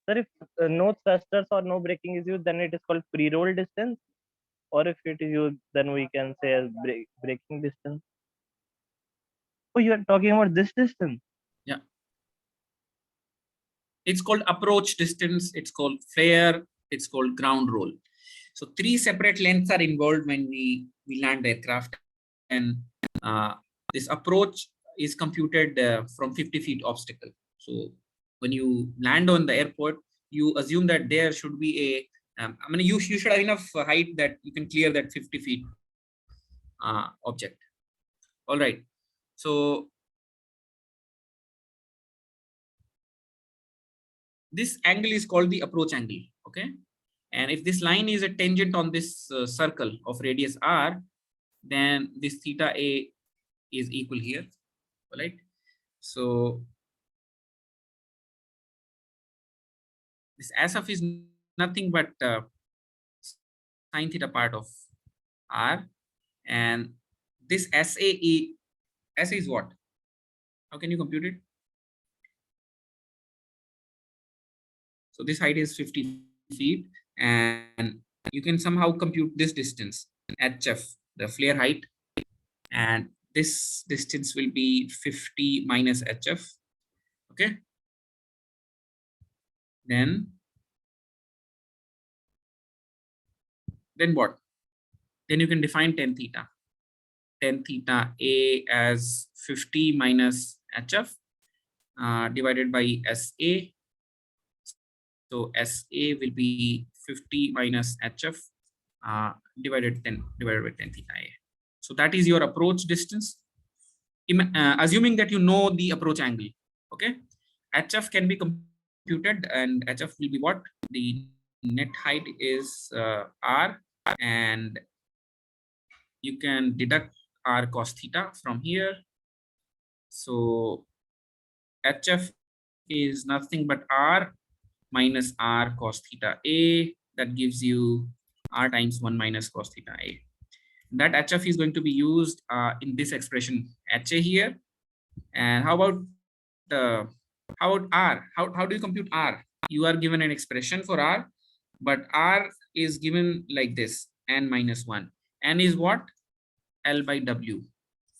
Sir, if no thrusters or no braking is used, then it is called pre-roll distance. Or if it is used, then we can say as braking distance. Oh, you are talking about this distance? Yeah. It's called approach distance. It's called flare. It's called ground roll. So 3 separate lengths are involved when we land the aircraft, and this approach is computed from 50 feet obstacle. So when you land on the airport, you assume that there should be a I mean, you should have enough height that you can clear that 50 feet object. All right. So this angle is called the approach angle. Okay. And if this line is a tangent on this circle of radius r, then this theta a is equal here. All right. So this SF is nothing but sine theta part of r, and this SA is what? How can you compute it? So this height is 50 feet, and you can somehow compute this distance, HF, the flare height, and this distance will be 50 minus HF. Okay. Then what? Then you can define tan theta. Tan theta A as 50 minus HF divided by SA. So SA will be 50 minus HF divided by 10 theta A. So that is your approach distance. Assuming that you know the approach angle. Okay. HF can be computed, and HF will be what? The net height is R, and you can deduct R cos theta from here. So HF is nothing but R minus R cos theta A. That gives you R times 1 minus cos theta A. That HF is going to be used in this expression HA here. And how about R? How do you compute R? You are given an expression for R, but R is given like this, n minus 1. N is what? L by W.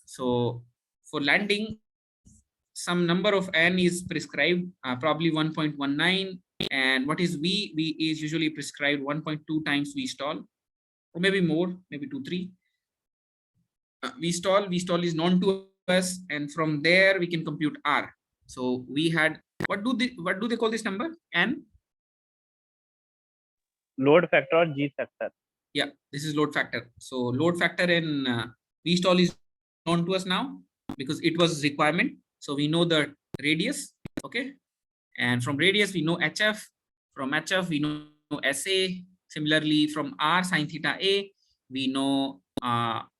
So for landing, some number of n is prescribed, probably 1.19. And what is V? V is usually prescribed 1.2 times V stall, or maybe more, maybe 2, 3. V stall is known to us, and from there we can compute R. So we had, what do they call this number? N? Load factor or G factor. Yeah, this is load factor. So load factor in V stall is known to us now because it was requirement. So we know the radius. Okay. And from radius, we know HF. From HF, we know SA. Similarly, from R sine theta A, we know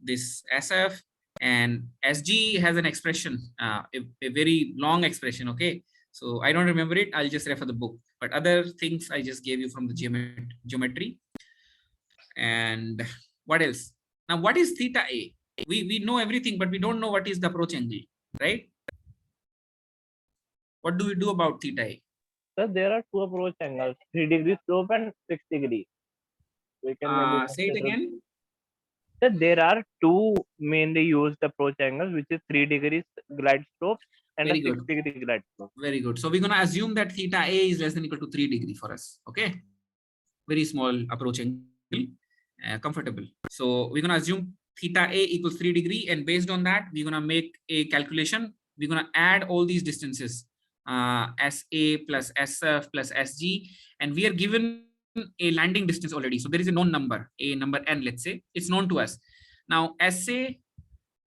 this SF. And SG has an expression, a very long expression. Okay. So I don't remember it. I'll just refer the book. But other things I just gave you from the geometry. And what else? Now, what is theta A? We know everything, but we don't know what is the approach angle, right? What do we do about theta A? So there are two approach angles, 3-degree slope and 6-degree. We can Say it again. So there are two mainly used approach angles, which is 3 degrees glide slope and Very a good. 6-degree glide slope. Very good. So we're going to assume that theta A is less than equal to 3 degree for us. Okay. Very small approach angle, comfortable. So we're going to assume theta A equals 3 degree. And based on that, we're going to make a calculation. We're going to add all these distances, SA plus SF plus SG. And we are given a landing distance already. So there is a known number, a number N, let's say. It's known to us. Now, SA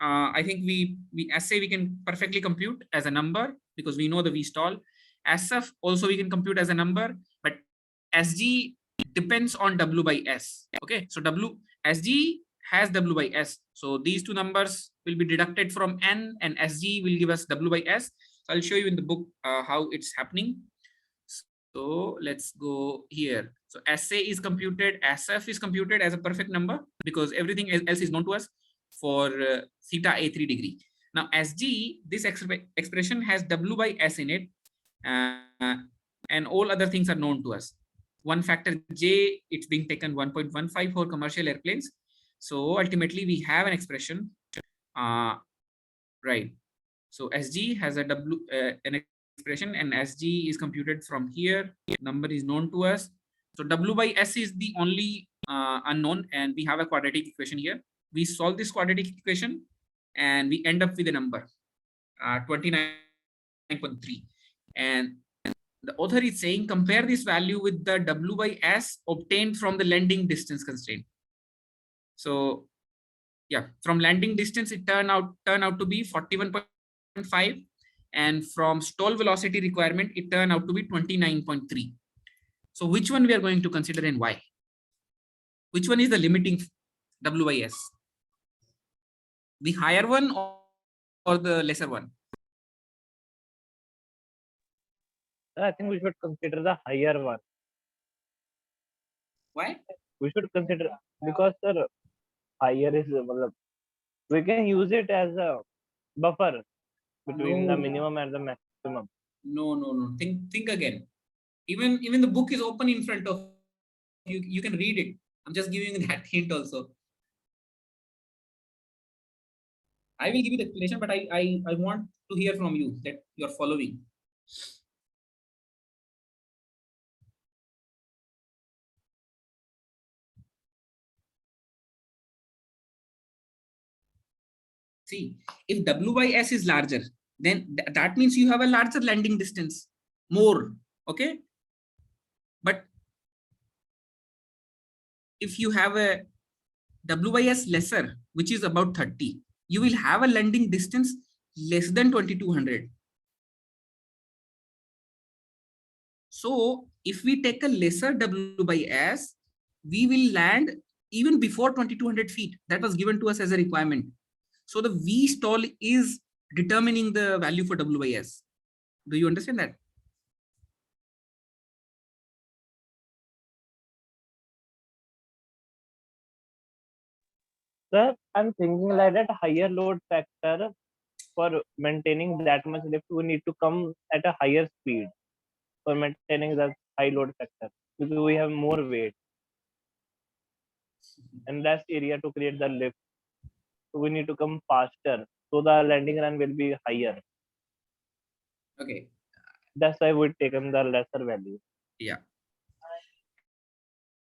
I think we SA we can perfectly compute as a number because we know the VStall. SF also we can compute as a number, but SG depends on W by S. Okay, so SG has W by S. So these two numbers will be deducted from N, and SG will give us W by S. So I'll show you in the book how it's happening. So let's go here. So SA is computed, SF is computed as a perfect number because everything else is known to us for theta A3 degree. Now SG, this expression has W by S in it, and all other things are known to us. One factor J, it's being taken 1.15 for commercial airplanes. So ultimately we have an expression, right? So SG has a an expression, and SG is computed from here. Number is known to us. So W by S is the only unknown, and we have a quadratic equation here. We solve this quadratic equation, and we end up with a number 29.3. And the author is saying compare this value with the W by S obtained from the landing distance constraint. So yeah, from landing distance it turned out to be 41.5, and from stall velocity requirement it turned out to be 29.3. So which one we are going to consider and why? Which one is the limiting W by S? The higher one or the lesser one? I think we should consider the higher one. Why? We should consider because sir, higher is we can use it as a buffer between the minimum and the maximum. No. Think again. Even the book is open in front of you. You can read it. I'm just giving you that hint also. I will give you the explanation, but I want to hear from you that you're following. See, if W by S is larger, then that means you have a larger landing distance, more. Okay. But if you have a W by S lesser, which is about 30, you will have a landing distance less than 2200. So if we take a lesser W by S, we will land even before 2200 feet. That was given to us as a requirement. So the VStall is determining the value for W by S. Do you understand that? Sir, I'm thinking like that higher load factor for maintaining that much lift, we need to come at a higher speed for maintaining the high load factor because we have more weight and less area to create the lift. So we need to come faster. So the landing run will be higher. Okay. That's why we taken the lesser value. Yeah.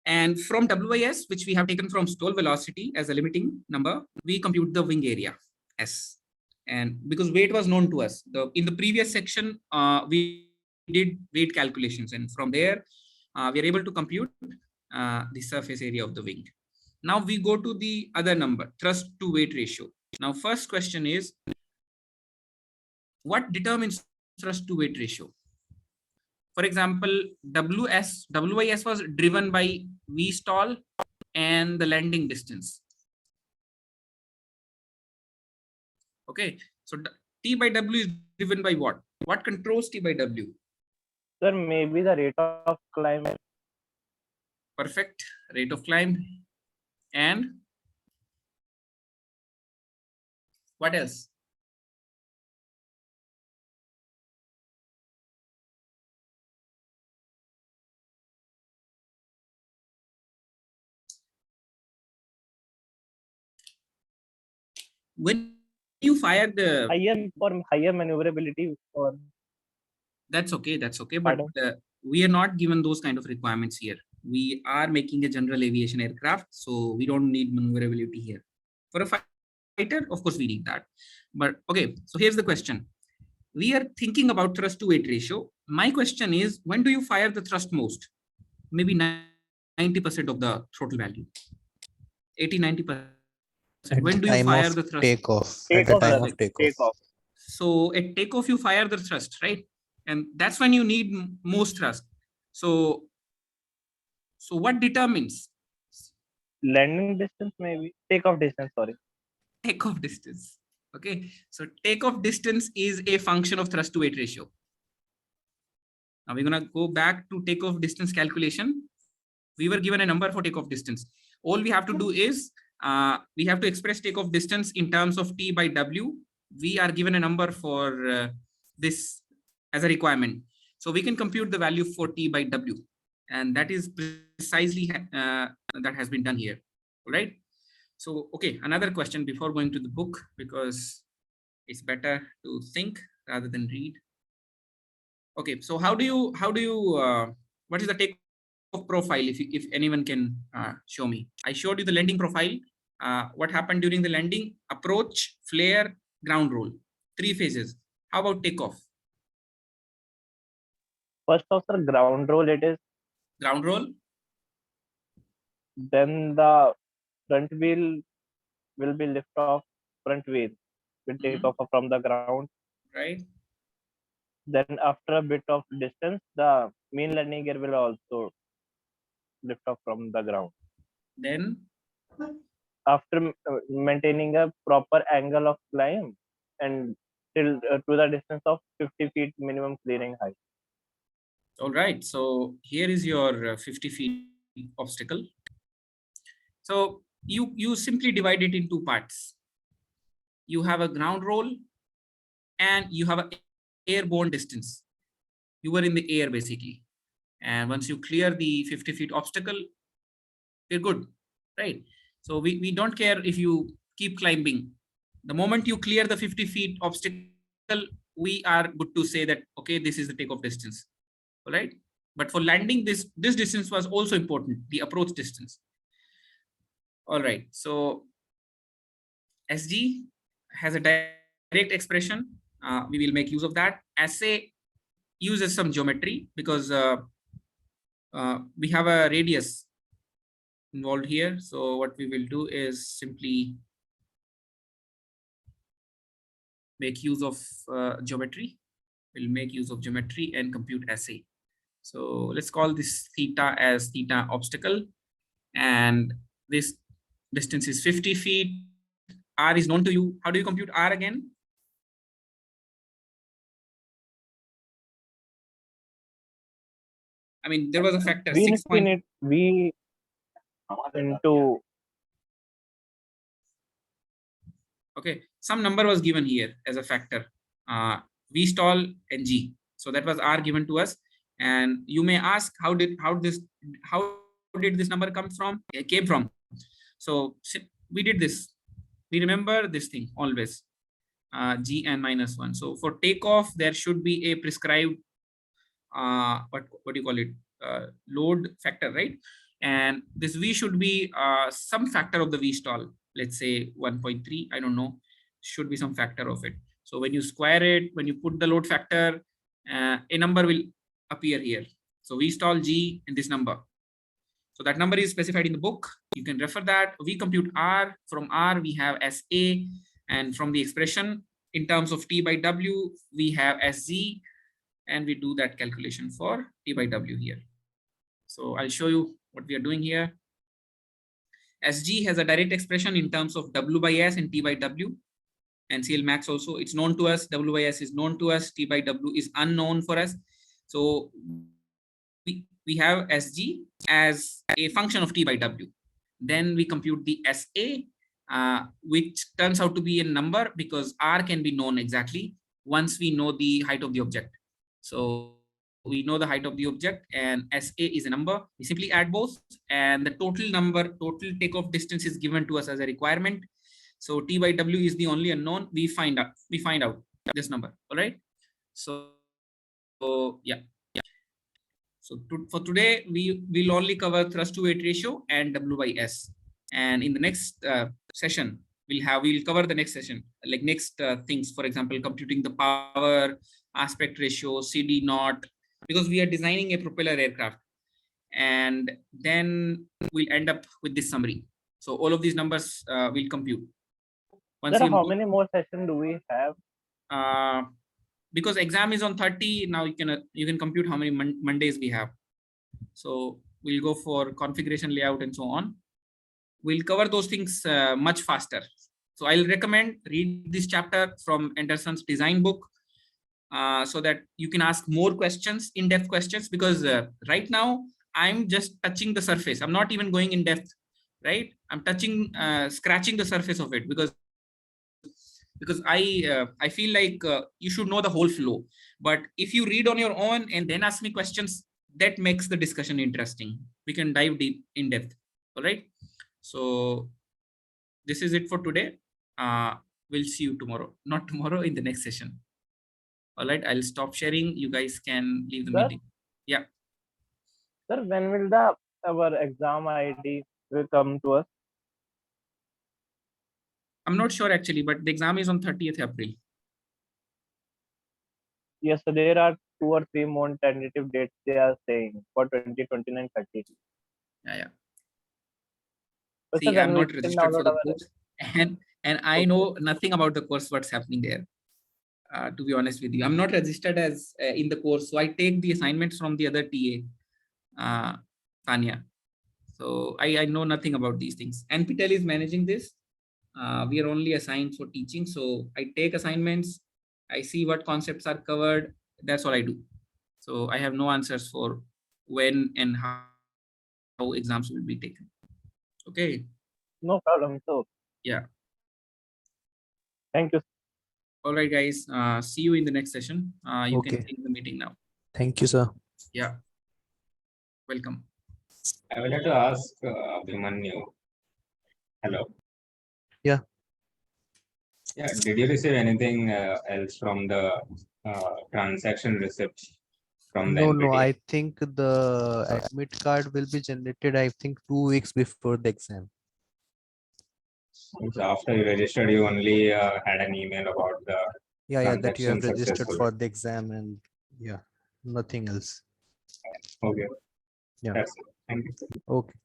And from WIS, which we have taken from stall velocity as a limiting number, we compute the wing area S. And because weight was known to us, in the previous section, we did weight calculations, and from there, we are able to compute the surface area of the wing. Now we go to the other number, thrust to weight ratio. Now, first question is, what determines thrust to weight ratio? For example, WIS was driven by VStall and the landing distance. Okay, so T by W is driven by what? What controls T by W? Sir, maybe the rate of climb. Perfect, rate of climb. And what else? When you fire the higher maneuverability or that's okay, but we are not given those kind of requirements here. We are making a general aviation aircraft, so we don't need maneuverability here. For a fighter, of course we need that. But okay, so here's the question. We are thinking about thrust to weight ratio. My question is, when do you fire the thrust most? Maybe 90% of the throttle value, 80-90%. At When the do you time fire of the thrust? takeoff. At Take the off, time sir. of takeoff. Take off. So at takeoff, you fire the thrust, right? And that's when you need most thrust. So what determines Landing distance, maybe. Take off distance, sorry. takeoff distance? Okay, so takeoff distance is a function of thrust to weight ratio. Now we're gonna go back to takeoff distance calculation. We were given a number for takeoff distance. All we have to do is we have to express takeoff distance in terms of T by W. We are given a number for this as a requirement. So we can compute the value for T by W. And that is precisely that has been done here. All right. So, okay, another question before going to the book, because it's better to think rather than read. Okay, so how do you what is the takeoff profile, if anyone can show me? I showed you the landing profile. What happened during the landing? Approach, flare, ground roll, 3 phases. How about takeoff? First of all, ground roll it is. Ground roll, Then the front wheel will be lift off. Front wheel will take off from the ground. right? Then after a bit of distance, the main landing gear will also lift off from the ground. Then After maintaining a proper angle of climb and till to the distance of 50 feet minimum clearing height. all right, so here is your 50 feet obstacle. So you simply divide it in 2 parts. You have a ground roll and you have an airborne distance. You were in the air basically. And once you clear the 50 feet obstacle, you're good, right? So we don't care if you keep climbing. The moment you clear the 50 feet obstacle, we are good to say that, okay, this is the takeoff distance, all right? But for landing, this distance was also important, the approach distance. All right, so SG has a direct expression. We will make use of that. Assay uses some geometry because we have a radius involved here. So what we will do is simply make use of geometry. We'll make use of geometry and compute assay. So let's call this theta as theta obstacle. And this distance is 50 feet. R is known to you. How do you compute R again? I mean, there was a factor, We 6. V into. Okay, some number was given here as a factor, V stall and G. So that was R given to us. And you may ask, how did this number come from? It came from. So we did this. We remember this thing always, G and -1. So for takeoff, there should be a prescribed what do you call it, load factor, right? And this V should be some factor of the V stall, let's say 1.3, I don't know, should be some factor of it. So when you square it, when you put the load factor, a number will appear here. So V stall G and this number. So that number is specified in the book. You can refer that. We compute R. From R, we have SA. And from the expression in terms of T by W, we have SZ. And we do that calculation for T by W here. So I'll show you what we are doing here. SG has a direct expression in terms of W by S and T by W. And CL max also, it's known to us. W by S is known to us. T by W is unknown for us. So we have SG as a function of T by W. Then we compute the SA, which turns out to be a number because R can be known exactly once we know the height of the object. So we know the height of the object and SA is a number. We simply add both and the total number, total takeoff distance is given to us as a requirement. So T by W is the only unknown. We find out this number. All right. So yeah. So for today, we will only cover thrust to weight ratio and W by S. And in the next session, we'll cover the next session, like next things, for example, computing the power, aspect ratio, CD naught, because we are designing a propeller aircraft. And then we'll end up with this summary. So all of these numbers we'll compute. Once Sir, you how many more sessions do we have? because exam is on 30, now you can compute how many Mondays we have. So we'll go for configuration, layout, and so on. We'll cover those things much faster. So I'll recommend read this chapter from Anderson's design book so that you can ask more questions, in-depth questions, because right now I'm just touching the surface. I'm not even going in depth, right? I'm touching, scratching the surface of it because I feel like you should know the whole flow. But if you read on your own and then ask me questions, that makes the discussion interesting. We can dive deep in depth. All right. So this is it for today. We'll see you tomorrow. Not tomorrow, in the next session. All right. I'll stop sharing. You guys can leave the Sir? meeting. Yeah. Sir, when will our exam ID will come to us? I'm not sure actually, but the exam is on 30th April. Yes, so there are 2 or 3 more tentative dates they are saying for 2029 30. Yeah. So See, sir, I'm when we not can registered for download the our course, and I Okay. know nothing about the course, what's happening there. To be honest with you, I'm not registered as in the course, so I take the assignments from the other TA, Tanya. So I know nothing about these things. And Patel is managing this. We are only assigned for teaching, so I take assignments. I see what concepts are covered. That's all I do. So I have no answers for when and how exams will be taken. Okay. No problem. So Yeah. thank you. All right, guys. See you in the next session. You can Okay. take the meeting now. Thank you, sir. Yeah. Welcome. I would like to ask Abhimanyu. Hello. Yeah. Yeah. Did you receive anything else from the transaction receipt from the No, NPTEL? I think the admit card will be generated, I think 2 weeks before the exam. So after you registered, you only had an email about the Yeah, that you have transaction registered successful. for the exam, and yeah, nothing else. Okay. Yeah. That's it. Thank you. Okay.